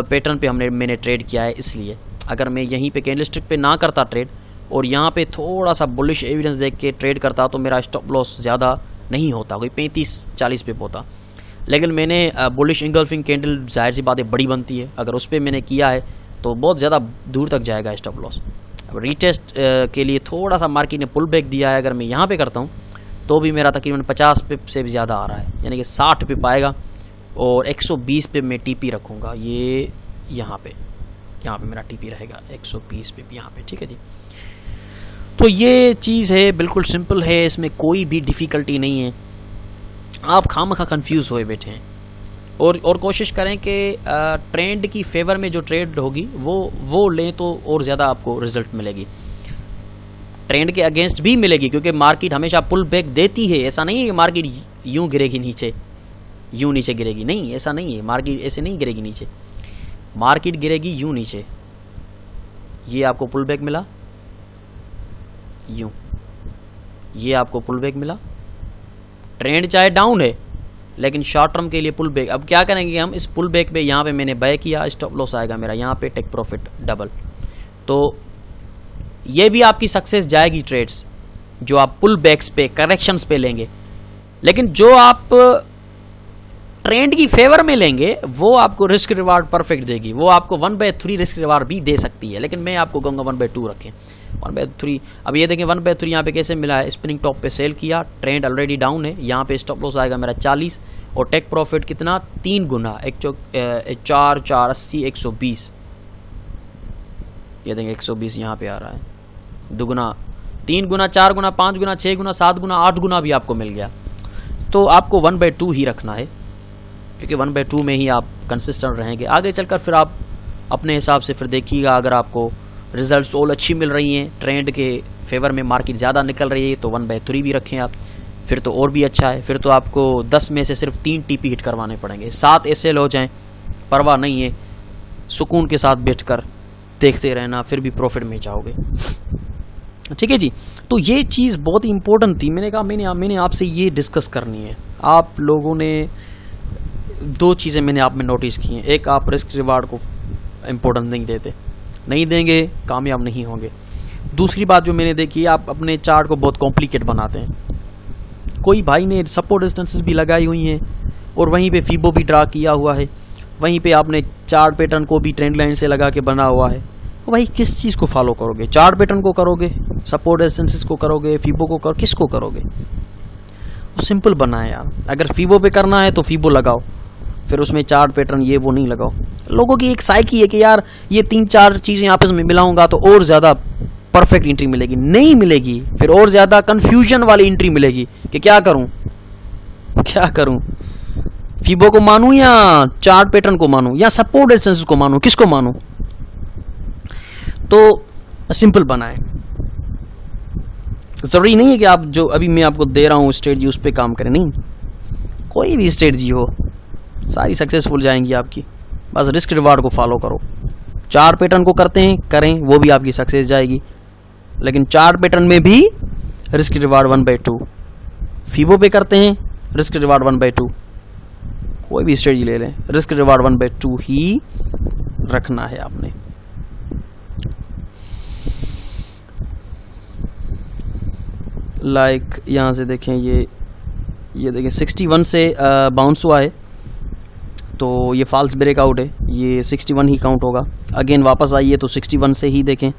Speaker 1: पैटर्न पे मैंने ट्रेड किया है, इसलिए। अगर मैं यहीं पे कैंडलस्टिक पे ना करता ट्रेड और यहाँ पे थोड़ा सा बुलिश एविडेंस देख के ट्रेड करता तो मेरा स्टॉप लॉस ज़्यादा नहीं होता, कोई 35-40 पे होता। लेकिन मैंने बुलिश इंगल्फिंग कैंडल, जाहिर सी बात है बड़ी बनती है, अगर उस पर मैंने किया है तो बहुत ज़्यादा दूर तक जाएगा स्टॉप लॉस। अब रीटेस्ट के लिए थोड़ा सा मार्केट ने पुल बैक दिया है, अगर मैं यहाँ पे करता हूँ तो भी मेरा तकरीबन 50 पिप से भी ज़्यादा आ रहा है, यानी कि 60 पिप आएगा। और 120 पे मैं टीपी रखूँगा, ये यहाँ पे मेरा टीपी रहेगा 120 पिप यहाँ पे, ठीक है जी। तो ये चीज़ है, बिल्कुल सिंपल है, इसमें कोई भी डिफ़िकल्टी नहीं है। आप खामखा कंफ्यूज हुए बैठे हैं। और कोशिश करें कि ट्रेंड की फेवर में जो ट्रेड होगी वो लें तो और ज़्यादा आपको रिजल्ट मिलेगी। ट्रेंड के अगेंस्ट भी मिलेगी, क्योंकि मार्केट हमेशा पुल बैक देती है। ऐसा नहीं है कि मार्केट यूं गिरेगी नीचे, यूं नीचे गिरेगी, नहीं, ऐसा नहीं है। मार्केट ऐसे नहीं गिरेगी नीचे, मार्केट गिरेगी यूं नीचे। ये आपको पुल बैक मिला, यूं, ये आपको पुल बैक मिला। ट्रेंड चाहे डाउन है लेकिन शॉर्ट टर्म के लिए पुल बैक। अब क्या करेंगे हम, इस पुल बैक पे यहाँ पे मैंने बाय किया, स्टॉप लॉस आएगा मेरा यहाँ पे, टेक प्रॉफिट डबल। तो ये भी आपकी सक्सेस जाएगी ट्रेड्स जो आप पुल बैक्स पे, करेक्शंस पे लेंगे। लेकिन जो आप ट्रेंड की फेवर में लेंगे वो आपको रिस्क रिवार्ड परफेक्ट देगी। वो आपको 1/3 रिस्क रिवार्ड भी दे सकती है, लेकिन मैं आपको कहूँगा 1/2 रखें। 1/3। अब ये देखें 1/3 यहाँ पे कैसे मिला है, स्पिनिंग टॉप पे सेल किया, ट्रेंड ऑलरेडी डाउन है, यहाँ पे स्टॉप लॉस आएगा मेरा 40 और टेक प्रॉफिट कितना, 3 गुना, 4 4 80 120। ये देखें 120 यहाँ पे आ रहा है, दुगुना, 3 गुना, 4 गुना, 5 गुना, 6 गुना, 7 गुना, 8 गुना भी आपको मिल गया। तो आपको 1/2 ही रखना है, क्योंकि 1/2 में ही आप कंसिस्टेंट रहेंगे। आगे चलकर फिर आप अपने हिसाब से फिर देखिएगा, अगर आपको रिजल्ट्स और अच्छी मिल रही हैं, ट्रेंड के फेवर में मार्केट ज़्यादा निकल रही है, तो 1/3 भी रखें आप, फिर तो और भी अच्छा है। फिर तो आपको 10 में से सिर्फ 3 टीपी हिट करवाने पड़ेंगे, 7 ऐसे हो जाएं, परवाह नहीं है, सुकून के साथ बैठकर देखते रहना, फिर भी प्रॉफिट में जाओगे। ठीक है जी। तो ये चीज़ बहुत ही इंपॉर्टेंट थी, मैंने कहा मैंने आपसे ये डिस्कस करनी है। आप लोगों ने 2 चीज़ें मैंने आप में नोटिस की हैं। एक, आप रिस्क रिवार्ड को इम्पोर्टेंस नहीं देते, नहीं देंगे कामयाब नहीं होंगे। दूसरी बात जो मैंने देखी, आप अपने चार्ट को बहुत कॉम्प्लिकेट बनाते हैं। कोई भाई ने सपोर्ट रेजिस्टेंसेस भी लगाई हुई हैं और वहीं पे फीबो भी ड्रा किया हुआ है, वहीं पे आपने चार्ट पैटर्न को भी ट्रेंड लाइन से लगा के बना हुआ है। भाई किस चीज़ को फॉलो करोगे, चार्ट पैटर्न को करोगे, सपोर्ट रेजिस्टेंसेस को करोगे, फीबो को किसको करोगे? सिंपल बनाए यार। अगर फीबो पे करना है तो फीबो लगाओ, फिर उसमें चार्ट पैटर्न ये वो नहीं लगाओ। लोगों की एक साइकी है कि यार ये 3-4 चीज़ें आपस में मिलाऊंगा तो और ज़्यादा परफेक्ट एंट्री मिलेगी। नहीं मिलेगी, फिर और ज़्यादा कंफ्यूजन वाली एंट्री मिलेगी कि क्या करूं, फीबो को मानूं या चार्ट पैटर्न को मानूं या सपोर्ट रेजिस्टेंस को मानूं, किसको मानूं? तो सिंपल बनाएं। जरूरी नहीं है कि आप जो अभी मैं आपको दे रहा हूं स्ट्रेटजी उस पर काम करें, नहीं, कोई भी स्ट्रेटजी हो सारी सक्सेसफुल जाएंगी आपकी। बस रिस्क रिवार्ड को फॉलो करो। चार्ट पैटर्न को करते हैं, करें, वो भी आपकी सक्सेस जाएगी। लेकिन चार्ट पैटर्न में भी रिस्क रिवार्ड 1/2, फीबो पे करते हैं, रिस्क रिवार्ड 1/2। कोई भी स्ट्रेटजी ले लें, रिस्क रिवार्ड 1/2 ही रखना है आपने। लाइक यहाँ से देखें, ये देखें 61 से बाउंस हुआ है, तो ये फॉल्स ब्रेकआउट है, ये 61 ही काउंट होगा। अगेन वापस आइए तो 61 से ही देखें,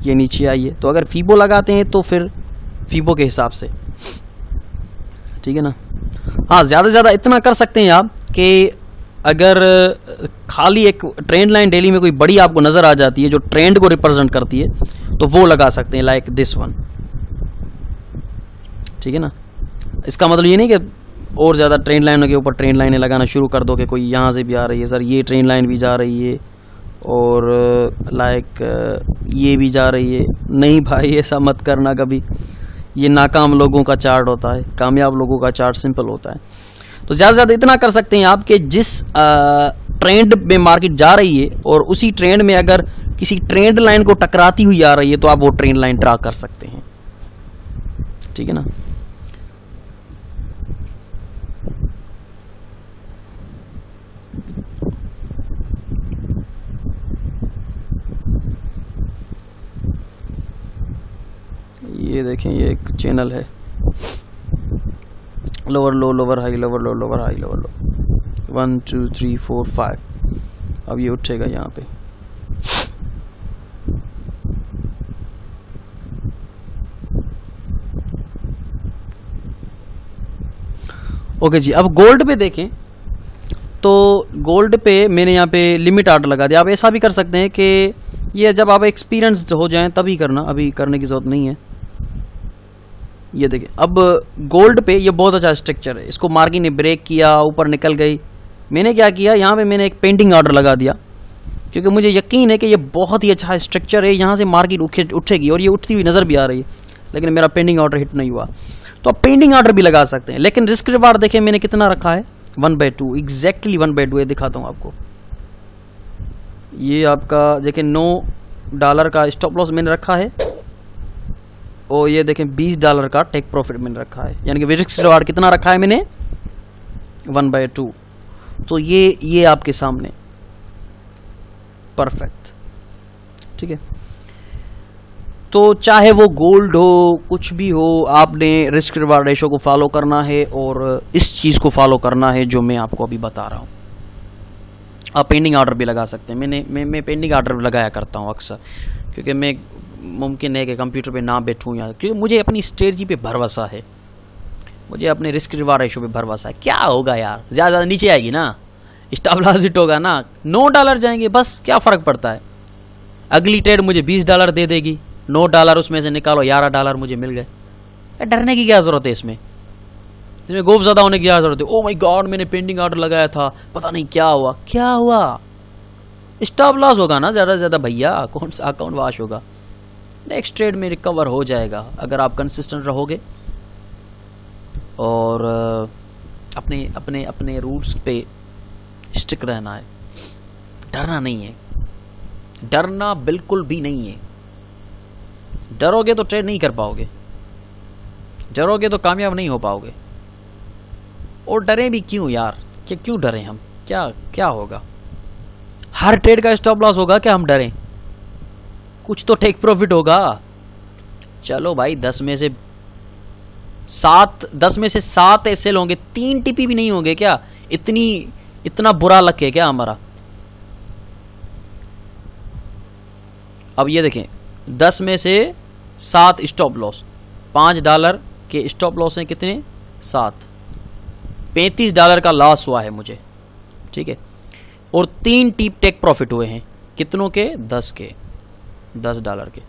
Speaker 1: ये नीचे आइए। तो अगर फीबो लगाते हैं तो फिर फीबो के हिसाब से, ठीक है ना। हाँ, ज़्यादा से ज़्यादा इतना कर सकते हैं आप कि अगर खाली एक ट्रेंड लाइन डेली में कोई बड़ी आपको नज़र आ जाती है जो ट्रेंड को रिप्रेजेंट करती है, तो वो लगा सकते हैं, लाइक दिस वन, ठीक है ना। इसका मतलब ये नहीं कि और ज़्यादा ट्रेंड लाइनों के ऊपर ट्रेंड लाइनें लगाना शुरू कर दो कि कोई यहाँ से भी आ रही है, सर ये ट्रेंड लाइन भी जा रही है और लाइक ये भी जा रही है। नहीं भाई, ऐसा मत करना कभी, ये नाकाम लोगों का चार्ट होता है, कामयाब लोगों का चार्ट सिंपल होता है। तो ज़्यादा से ज़्यादा इतना कर सकते हैं आप कि जिस ट्रेंड में मार्केट जा रही है और उसी ट्रेंड में अगर किसी ट्रेंड लाइन को टकराती हुई आ रही है तो आप वो ट्रेंड लाइन ड्रा कर सकते हैं, ठीक है ना। ये देखें, ये एक चैनल है, लोअर लो, लोअर हाई, लोअर लो, लोअर हाई, लोअर लो, 1 2 3 4 5। अब ये उठेगा यहाँ पे। ओके जी, अब गोल्ड पे देखें तो गोल्ड पे मैंने यहाँ पे लिमिट आर्डर लगा दिया। आप ऐसा भी कर सकते हैं कि ये जब आप एक्सपीरियंस हो जाएं तभी करना, अभी करने की ज़रूरत नहीं है। ये देखिए, अब गोल्ड पे ये बहुत अच्छा स्ट्रक्चर है, इसको मार्केट ने ब्रेक किया, ऊपर निकल गई। मैंने क्या किया, यहाँ पे मैंने एक पेंडिंग ऑर्डर लगा दिया, क्योंकि मुझे यकीन है कि ये बहुत ही अच्छा स्ट्रक्चर है, यहाँ से मार्केट उठेगी और ये उठती हुई नजर भी आ रही है, लेकिन मेरा पेंडिंग ऑर्डर हिट नहीं हुआ। तो आप पेंडिंग ऑर्डर भी लगा सकते हैं, लेकिन रिस्क रिवार्ड देखें मैंने कितना रखा है, 1/2, एग्जैक्टली 1/2। ये दिखाता हूँ आपको, ये आपका देखिए $9 का स्टॉप लॉस मैंने रखा है, और ये देखें $20 का टेक प्रॉफिट मैंने रखा है, यानी कि रिस्क रिवार्ड कितना रखा है मैंने, 1/2। तो ये आपके सामने परफेक्ट, ठीक है। तो चाहे वो गोल्ड हो, कुछ भी हो, आपने रिस्क रिवार्ड रेशो को फॉलो करना है और इस चीज को फॉलो करना है जो मैं आपको अभी बता रहा हूं। आप पेंडिंग ऑर्डर भी लगा सकते हैं, मैं पेंडिंग ऑर्डर लगाया करता हूं अक्सर, क्योंकि मैं मुमकिन है कि कंप्यूटर पे ना बैठूं, या क्योंकि मुझे अपनी स्ट्रेटजी पे भरोसा है, मुझे अपने रिस्क रिवार्ड रेशो पे भरोसा है। क्या होगा यार, ज्यादा नीचे आएगी ना, स्टॉप लॉस हिट होगा ना, $9 जाएंगे, बस क्या फर्क पड़ता है। अगली ट्रेड मुझे $20 दे देगी, $9 उसमें से निकालो, $11 मुझे मिल गए। डरने की क्या जरूरत है इसमें खौफ ज्यादा होने की क्या जरूरत है। ओ माय गॉड, मैंने पेंडिंग ऑर्डर लगाया था, पता नहीं क्या हुआ। क्या हुआ, स्टॉप लॉस होगा ना ज्यादा से ज्यादा भैया, कौन सा अकाउंट वॉश होगा। नेक्स्ट ट्रेड में रिकवर हो जाएगा अगर आप कंसिस्टेंट रहोगे और अपने अपने अपने रूट्स पे स्टिक रहना है। डरना नहीं है, डरना बिल्कुल भी नहीं है। डरोगे तो ट्रेड नहीं कर पाओगे, डरोगे तो कामयाब नहीं हो पाओगे। और डरे भी क्यों यार, क्यों डरें हम, क्या होगा। हर ट्रेड का स्टॉप लॉस होगा क्या हम डरें, कुछ तो टेक प्रॉफिट होगा। चलो भाई 10 में से 7 ऐसे होंगे, 3 टीपी भी नहीं होंगे क्या, इतना बुरा लक है क्या हमारा। अब ये देखें, 10 में से 7 स्टॉप लॉस, $5 के स्टॉप लॉस हैं कितने, 7, $35 का लॉस हुआ है मुझे, ठीक है। और 3 टीप टेक प्रॉफिट हुए हैं, कितनों के, 10 के, $10 के,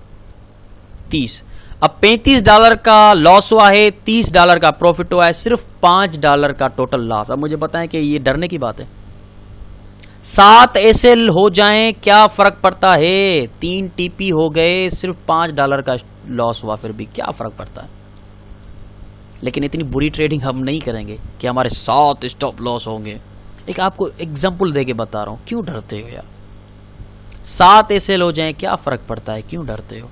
Speaker 1: 30। अब $35 का लॉस हुआ है, $30 का प्रॉफिट हुआ है, सिर्फ $5 का टोटल लॉस। अब मुझे बताएं कि ये डरने की बात है। 7 ऐसे हो जाएं क्या फर्क पड़ता है, 3 टीपी हो गए, सिर्फ $5 का लॉस हुआ, फिर भी क्या फर्क पड़ता है। लेकिन इतनी बुरी ट्रेडिंग हम नहीं करेंगे कि हमारे 7 स्टॉप लॉस होंगे। एक आपको एग्जांपल देके बता रहा हूं, क्यों डरते हो यार। 7 ऐसे हो जाएं क्या फर्क पड़ता है, क्यों डरते हो।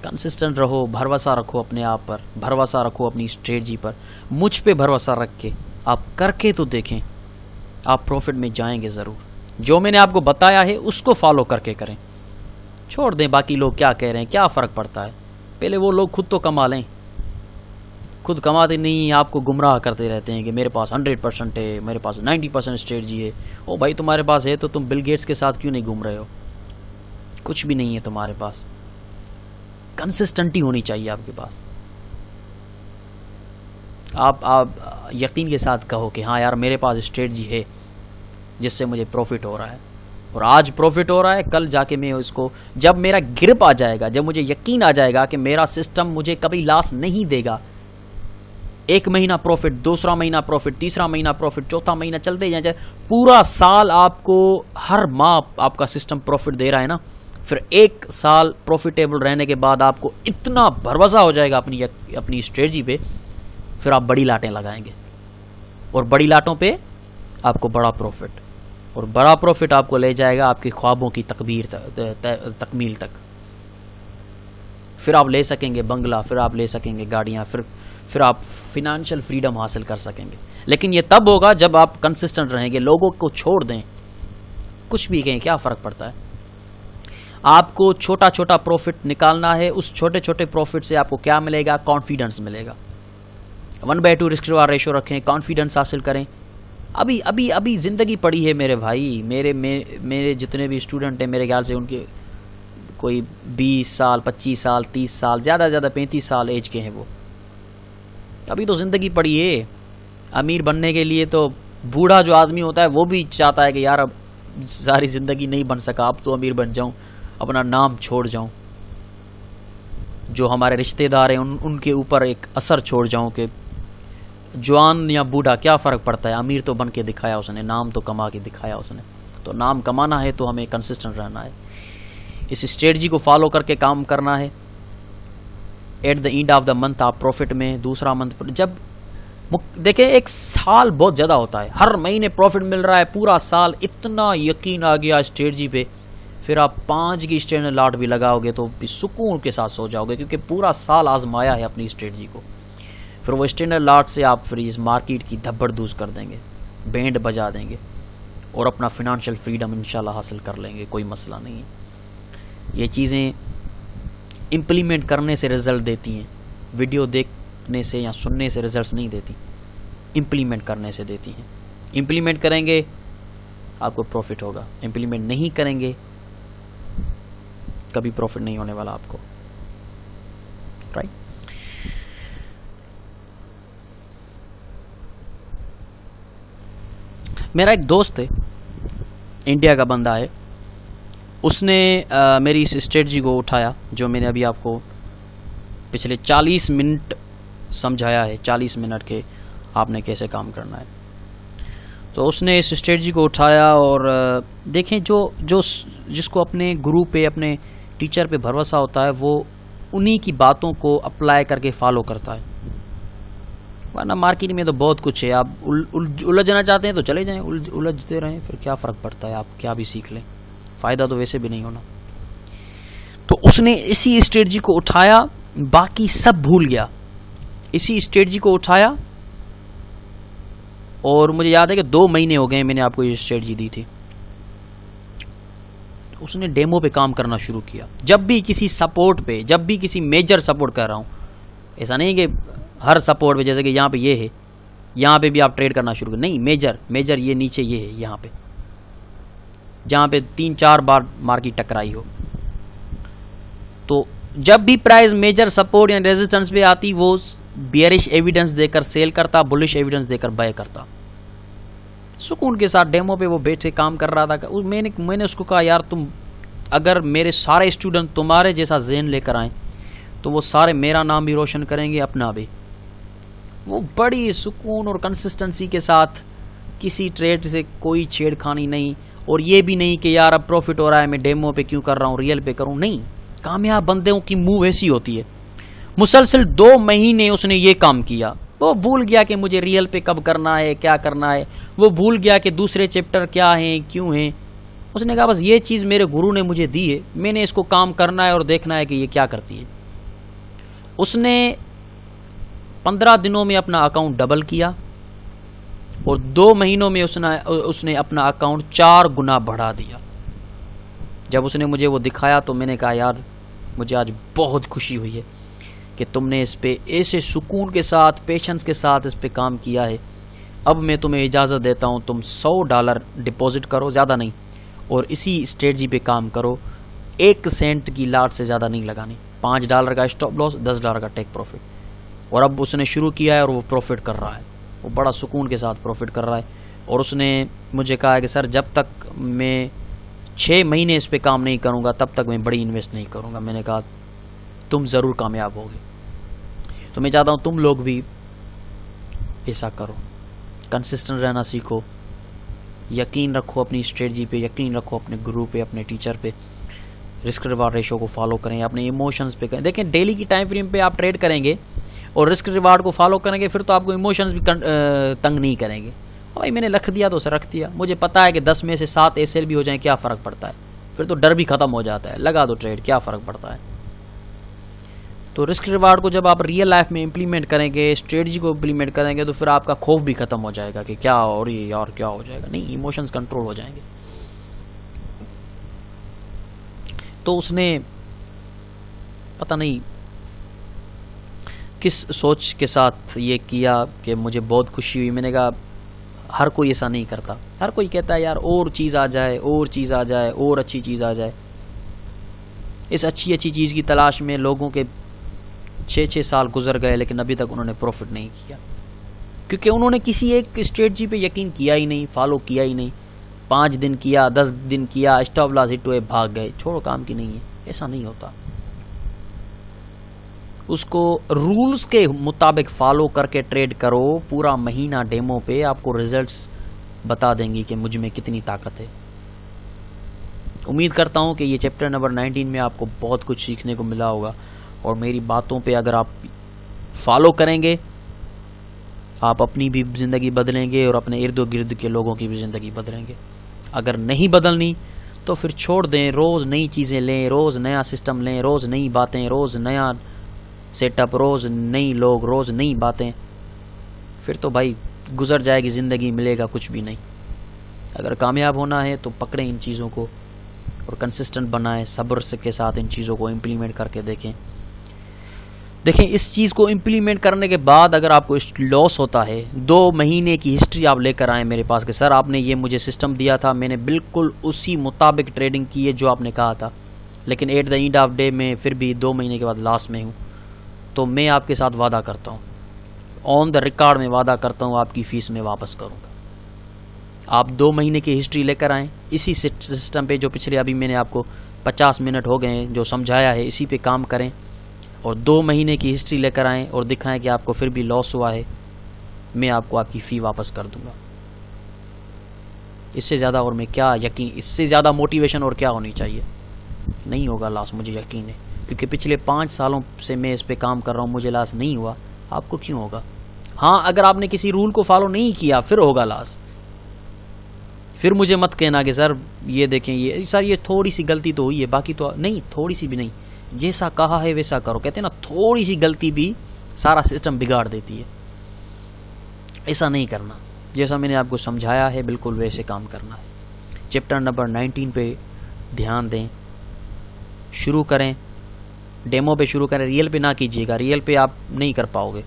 Speaker 1: कंसिस्टेंट रहो, भरोसा रखो अपने आप पर, भरोसा रखो अपनी स्ट्रेटजी पर। मुझ पे भरोसा रख के आप करके तो देखें, आप प्रॉफिट में जाएंगे जरूर। जो मैंने आपको बताया है उसको फॉलो करके करें, छोड़ दें बाकी लोग क्या कह रहे हैं, क्या फर्क पड़ता है। पहले वो लोग खुद तो कमा लें, खुद कमाते नहीं, आपको गुमराह करते रहते हैं कि मेरे पास 100% है, मेरे पास 90% स्ट्रेटजी है। ओ भाई तुम्हारे पास है तो तुम बिल गेट्स के साथ क्यों नहीं घूम रहे हो, कुछ भी नहीं है तुम्हारे पास। कंसिस्टेंटी होनी चाहिए आपके पास। आप यकीन के साथ कहो कि हाँ यार मेरे पास स्ट्रेटजी है जिससे मुझे प्रॉफिट हो रहा है, और आज प्रॉफिट हो रहा है, कल जाके मैं उसको, जब मेरा ग्रिप आ जाएगा, जब मुझे यकीन आ जाएगा कि मेरा सिस्टम मुझे कभी लॉस नहीं देगा, 1 महीना प्रॉफिट, दूसरा महीना प्रॉफिट, तीसरा महीना प्रॉफिट, चौथा महीना चलते जाए, पूरा साल आपको हर माह आपका सिस्टम प्रॉफिट दे रहा है ना, फिर 1 साल प्रॉफिटेबल रहने के बाद आपको इतना भरोसा हो जाएगा अपनी स्ट्रेटजी पे, फिर आप बड़ी लाटें लगाएंगे, और बड़ी लाटों पे आपको बड़ा प्रॉफिट, और बड़ा प्रॉफिट आपको ले जाएगा आपके ख्वाबों की तकमील तक। फिर आप ले सकेंगे बंगला, फिर आप ले सकेंगे गाड़ियां, फिर आप फिनेंशियल फ्रीडम हासिल कर सकेंगे। लेकिन ये तब होगा जब आप कंसिस्टेंट रहेंगे, लोगों को छोड़ दें, कुछ भी कहें क्या फर्क पड़ता है। आपको छोटा छोटा प्रॉफिट निकालना है, उस छोटे छोटे प्रॉफिट से आपको क्या मिलेगा, कॉन्फिडेंस मिलेगा। 1/2 रिस्क रिवार्ड रेशो रखें, कॉन्फिडेंस हासिल करें। अभी अभी अभी जिंदगी पड़ी है मेरे भाई, मेरे जितने भी स्टूडेंट हैं, मेरे ख्याल से उनके कोई 20 साल, 25 साल, 30 साल, ज्यादा से ज्यादा 35 साल एज के हैं वो। अभी तो जिंदगी पड़ी है। अमीर बनने के लिए तो बूढ़ा जो आदमी होता है वो भी चाहता है कि यार अब सारी जिंदगी नहीं बन सका, अब तो अमीर बन जाऊं, अपना नाम छोड़ जाऊं। जो हमारे रिश्तेदार हैं उनके ऊपर एक असर छोड़ जाऊं कि जवान या बूढ़ा क्या फ़र्क पड़ता है, अमीर तो बन के दिखाया उसने, नाम तो कमा के दिखाया उसने। तो नाम कमाना है तो हमें कंसिस्टेंट रहना है, इस स्ट्रेटजी को फॉलो करके काम करना है। At the end of the month आप प्रॉफिट में, दूसरा मंथ जब देखें एक साल बहुत ज़्यादा होता है, हर महीने प्रॉफिट मिल रहा है पूरा साल, इतना यकीन आ गया स्ट्रेटजी पे, फिर आप 5 की स्टैंडर्ड लॉट भी लगाओगे तो भी सुकून के साथ सो जाओगे, क्योंकि पूरा साल आजमाया है अपनी स्ट्रेटजी को। फिर वो स्टैंडर्ड लॉट से आप फिर इस मार्केट की धब्बड़दूज कर देंगे, बैंड बजा देंगे और अपना फिनेंशियल फ्रीडम इंशाल्लाह हासिल कर लेंगे, कोई मसला नहीं है। ये चीज़ें इम्प्लीमेंट करने से रिजल्ट देती हैं, वीडियो देखने से या सुनने से रिजल्ट्स नहीं देती, इम्प्लीमेंट करने से देती हैं। इम्प्लीमेंट करेंगे आपको प्रॉफिट होगा, इम्प्लीमेंट नहीं करेंगे कभी प्रॉफिट नहीं होने वाला आपको, राइट। मेरा एक दोस्त है, इंडिया का बंदा है, उसने मेरी इस स्ट्रेटजी को उठाया जो मैंने अभी आपको पिछले 40 मिनट समझाया है, 40 मिनट के आपने कैसे काम करना है। तो उसने इस स्ट्रेटजी को उठाया और देखें जिसको अपने गुरु पे, अपने टीचर पे भरोसा होता है, वो उन्हीं की बातों को अप्लाई करके फॉलो करता है। वरना मार्केट में तो बहुत कुछ है, आप उलझना चाहते हैं तो चले जाएं, उलझते रहें, फिर क्या फ़र्क पड़ता है, आप क्या भी सीख लें, फ़ायदा तो वैसे भी नहीं होना। तो उसने इसी स्ट्रेटजी को उठाया, बाकी सब भूल गया, इसी स्ट्रेटजी को उठाया और मुझे याद है कि 2 महीने हो गए मैंने आपको ये स्ट्रेटजी दी थी। उसने डेमो पे काम करना शुरू किया, जब भी किसी सपोर्ट पे, जब भी किसी मेजर सपोर्ट कर रहा हूँ, ऐसा नहीं कि हर सपोर्ट पे, जैसे कि यहाँ पे ये है, यहाँ पे भी आप ट्रेड करना शुरू कर, नहीं, मेजर ये नीचे ये है, यहाँ पे जहाँ पे 3-4 बार मार्केट टकराई हो, तो जब भी प्राइस मेजर सपोर्ट या रेजिस्टेंस पे आती, वो बियरिश एविडेंस देकर सेल करता, बुलिश एविडेंस देकर बाय करता। सुकून के साथ डेमो पे वो बैठे काम कर रहा था। मैंने उसको कहा, यार तुम अगर मेरे सारे स्टूडेंट तुम्हारे जैसा ज़हन लेकर आए तो वो सारे मेरा नाम भी रोशन करेंगे, अपना भी। वो बड़ी सुकून और कंसिस्टेंसी के साथ, किसी ट्रेड से कोई छेड़खानी नहीं, और ये भी नहीं कि यार अब प्रॉफिट हो रहा है मैं डेमो पे क्यों कर रहा हूँ, रियल पे करूँ, नहीं। कामयाब बंदों की मूव ऐसी होती है। मुसलसल 2 महीने उसने ये काम किया, वो भूल गया कि मुझे रियल पे कब करना है, क्या करना है, वो भूल गया कि दूसरे चैप्टर क्या हैं, क्यों हैं। उसने कहा बस ये चीज़ मेरे गुरु ने मुझे दी है, मैंने इसको काम करना है और देखना है कि ये क्या करती है। उसने 15 दिनों में अपना अकाउंट डबल किया और 2 महीनों में उसने अपना अकाउंट 4 गुना बढ़ा दिया। जब उसने मुझे वो दिखाया तो मैंने कहा, यार मुझे आज बहुत खुशी हुई है कि तुमने इस पे ऐसे सुकून के साथ, पेशेंस के साथ इस पे काम किया है। अब मैं तुम्हें इजाज़त देता हूँ, तुम $100 डिपॉजिट करो, ज़्यादा नहीं, और इसी स्ट्रेटजी पे काम करो। 1 सेंट की लाट से ज़्यादा नहीं लगानी, $5 का स्टॉप लॉस, $10 का टेक प्रॉफिट। और अब उसने शुरू किया है और वो प्रॉफिट कर रहा है, वो बड़ा सुकून के साथ प्रॉफिट कर रहा है। और उसने मुझे कहा है कि सर जब तक मैं 6 महीने इस पे काम नहीं करूँगा तब तक मैं बड़ी इन्वेस्ट नहीं करूँगा। मैंने कहा तुम ज़रूर कामयाब होगे। तो मैं चाहता हूँ तुम लोग भी ऐसा करो, कंसिस्टेंट रहना सीखो, यकीन रखो अपनी स्ट्रेटजी पे, यकीन रखो अपने गुरु पे, अपने टीचर पे, रिस्क रिवार्ड रेशो को फॉलो करें, अपने इमोशंस पे करें। देखें डेली की टाइम फ्रेम पे आप ट्रेड करेंगे और रिस्क रिवार्ड को फॉलो करेंगे, फिर तो आपको इमोशंस भी तंग नहीं करेंगे। भाई मैंने रख दिया तो उसे रख दिया, मुझे पता है कि 10 में से 7 एसएल भी हो जाए, क्या फ़र्क पड़ता है, फिर तो डर भी ख़त्म हो जाता है, लगा दो ट्रेड, क्या फ़र्क पड़ता है। तो रिस्क रिवार्ड को जब आप रियल लाइफ में इंप्लीमेंट करेंगे, स्ट्रेटजी को इंप्लीमेंट करेंगे, तो फिर आपका खौफ भी खत्म हो जाएगा कि क्या हो रही है यार, क्या हो जाएगा, नहीं, इमोशंस कंट्रोल हो जाएंगे। तो उसने पता नहीं किस सोच के साथ ये किया कि मुझे बहुत खुशी हुई। मैंने कहा हर कोई ऐसा नहीं करता, हर कोई कहता है यार और चीज़ आ जाए, और चीज़ आ जाए, और अच्छी चीज़ आ जाए। इस अच्छी चीज़ की तलाश में लोगों के 6-6 साल गुजर गए, लेकिन अभी तक उन्होंने प्रॉफिट नहीं किया, क्योंकि उन्होंने किसी एक स्ट्रेटजी पे यकीन किया ही नहीं, फॉलो किया ही नहीं। 5 दिन किया, 10 दिन किया, स्टॉप लॉस हिट हुए, भाग गए, छोड़ो काम की नहीं है। ऐसा नहीं होता। उसको रूल्स के मुताबिक फॉलो करके ट्रेड करो। पूरा महीना डेमो पे आपको रिजल्ट्स बता देंगी कि मुझ में कितनी ताकत है। उम्मीद करता हूं कि ये चैप्टर नंबर 19 में आपको बहुत कुछ सीखने को मिला होगा और मेरी बातों पे अगर आप फॉलो करेंगे आप अपनी भी ज़िंदगी बदलेंगे और अपने इर्द गिर्द के लोगों की भी ज़िंदगी बदलेंगे। अगर नहीं बदलनी तो फिर छोड़ दें। रोज़ नई चीज़ें लें, रोज़ नया सिस्टम लें, रोज़ नई बातें, रोज़ नया सेटअप, रोज़ नई लोग, रोज़ नई बातें, फिर तो भाई गुजर जाएगी ज़िंदगी, मिलेगा कुछ भी नहीं। अगर कामयाब होना है तो पकड़ें इन चीज़ों को और कंसिस्टेंट बनाएं, सब्र के साथ इन चीज़ों को इम्प्लीमेंट करके देखें। इस चीज़ को इम्प्लीमेंट करने के बाद अगर आपको लॉस होता है, 2 महीने की हिस्ट्री आप लेकर आए मेरे पास कि सर आपने ये मुझे सिस्टम दिया था, मैंने बिल्कुल उसी मुताबिक ट्रेडिंग की है जो आपने कहा था, लेकिन at the end of day में फिर भी 2 महीने के बाद लॉस में हूँ, तो मैं आपके साथ वादा करता हूँ, ऑन द रिकॉर्ड में वादा करता हूँ, आपकी फ़ीस में वापस करूँगा। आप 2 महीने की हिस्ट्री लेकर आएँ इसी सिस्टम पे जो पिछले अभी मैंने आपको 50 मिनट हो गए हैं जो समझाया है, इसी पे काम करें और 2 महीने की हिस्ट्री लेकर आएँ और दिखाएं कि आपको फिर भी लॉस हुआ है, मैं आपको आपकी फ़ी वापस कर दूंगा। इससे ज़्यादा और मैं क्या यकीन, इससे ज़्यादा मोटिवेशन और क्या होनी चाहिए। नहीं होगा लॉस, मुझे यकीन है, क्योंकि पिछले 5 सालों से मैं इस पे काम कर रहा हूँ, मुझे लॉस नहीं हुआ। आपको क्यों होगा? हाँ, अगर आपने किसी रूल को फॉलो नहीं किया फिर होगा लॉस। फिर मुझे मत कहना कि सर ये देखें, ये सर ये थोड़ी सी गलती तो हुई है, बाकी तो नहीं, थोड़ी सी भी नहीं, जैसा कहा है वैसा करो। कहते हैं ना, थोड़ी सी गलती भी सारा सिस्टम बिगाड़ देती है। ऐसा नहीं करना, जैसा मैंने आपको समझाया है बिल्कुल वैसे काम करना है। चैप्टर नंबर 19 पे ध्यान दें, शुरू करें, डेमो पे शुरू करें, रियल पे ना कीजिएगा, रियल पे आप नहीं कर पाओगे,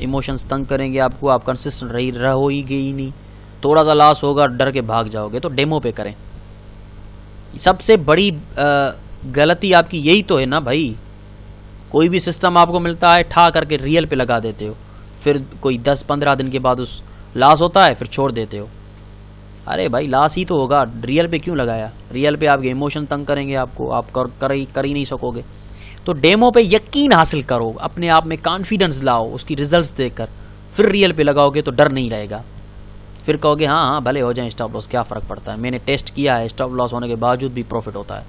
Speaker 1: इमोशंस तंग करेंगे आपको, आप कंसिस्टेंट रहोगे ही नहीं, थोड़ा सा लॉस होगा डर के भाग जाओगे। तो डेमो पे करें। सबसे बड़ी गलती आपकी यही तो है ना भाई, कोई भी सिस्टम आपको मिलता है ठा करके रियल पे लगा देते हो, फिर कोई 10-15 दिन के बाद उस लॉस होता है फिर छोड़ देते हो। अरे भाई लॉस ही तो होगा, रियल पे क्यों लगाया? रियल पे आपके इमोशन तंग करेंगे आपको, आप कर ही नहीं सकोगे। तो डेमो पे यकीन हासिल करो, अपने आप में कॉन्फिडेंस लाओ, उसकी रिजल्ट्स देखकर फिर रियल पे लगाओगे तो डर नहीं रहेगा। फिर कहोगे हाँ भले हो जाए स्टॉप लॉस, क्या फ़र्क पड़ता है, मैंने टेस्ट किया है, स्टॉप लॉस होने के बावजूद भी प्रॉफिट होता है।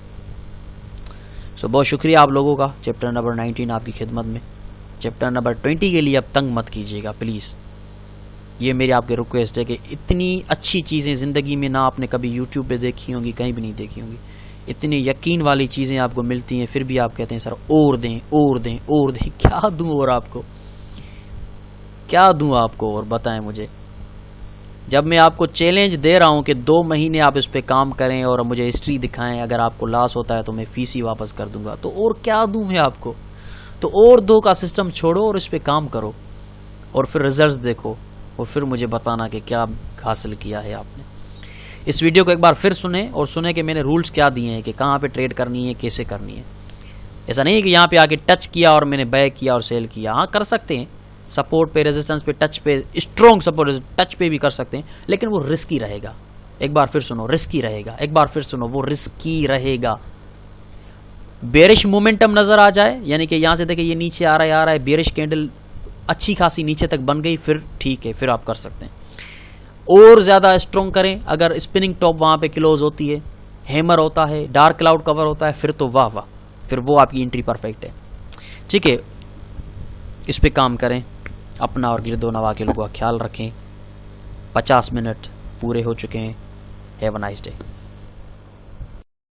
Speaker 1: सो बहुत शुक्रिया आप लोगों का। चैप्टर नंबर 19 आपकी खिदमत में। चैप्टर नंबर 20 के लिए अब तंग मत कीजिएगा प्लीज़, ये मेरी आपकी रिक्वेस्ट है कि इतनी अच्छी चीज़ें ज़िंदगी में ना आपने कभी यूट्यूब पे देखी होंगी, कहीं भी नहीं देखी होंगी। इतनी यकीन वाली चीज़ें आपको मिलती हैं, फिर भी आप कहते हैं सर और दें और दें और दें। क्या दूं और आपको, क्या दूं आपको और बताएं मुझे। जब मैं आपको चैलेंज दे रहा हूं कि 2 महीने आप इस पे काम करें और मुझे हिस्ट्री दिखाएं, अगर आपको लॉस होता है तो मैं फीस ही वापस कर दूंगा, तो और क्या दूं मैं आपको। तो और 2 का सिस्टम छोड़ो और इस पे काम करो और फिर रिजल्ट्स देखो और फिर मुझे बताना कि क्या हासिल किया है आपने। इस वीडियो को एक बार फिर सुने और सुने कि मैंने रूल्स क्या दिए हैं कि कहाँ पे ट्रेड करनी है, कैसे करनी है। ऐसा नहीं है कि यहाँ पे आके टच किया और मैंने बाय किया और सेल किया। हाँ कर सकते हैं, सपोर्ट पे, रेजिस्टेंस पे, टच पे, स्ट्रॉन्ग सपोर्ट टच पे भी कर सकते हैं, लेकिन वो रिस्की रहेगा। एक बार फिर सुनो, रिस्की रहेगा। एक बार फिर सुनो, वो रिस्की रहेगा। बेरिश मोमेंटम नजर आ जाए, यानी कि यहाँ से देखिए ये नीचे आ रहा है, बेरिश कैंडल अच्छी खासी नीचे तक बन गई, फिर ठीक है, फिर आप कर सकते हैं। और ज्यादा स्ट्रॉन्ग करें, अगर स्पिनिंग टॉप वहां पे क्लोज होती है, हैमर होता है, डार्क क्लाउड कवर होता है, फिर तो वाह वाह, फिर वो आपकी एंट्री परफेक्ट है। ठीक है, इस पे काम करें, अपना और गिरदो नवा के लोगों का ख्याल रखें। 50 मिनट पूरे हो चुके हैं। Have a nice day.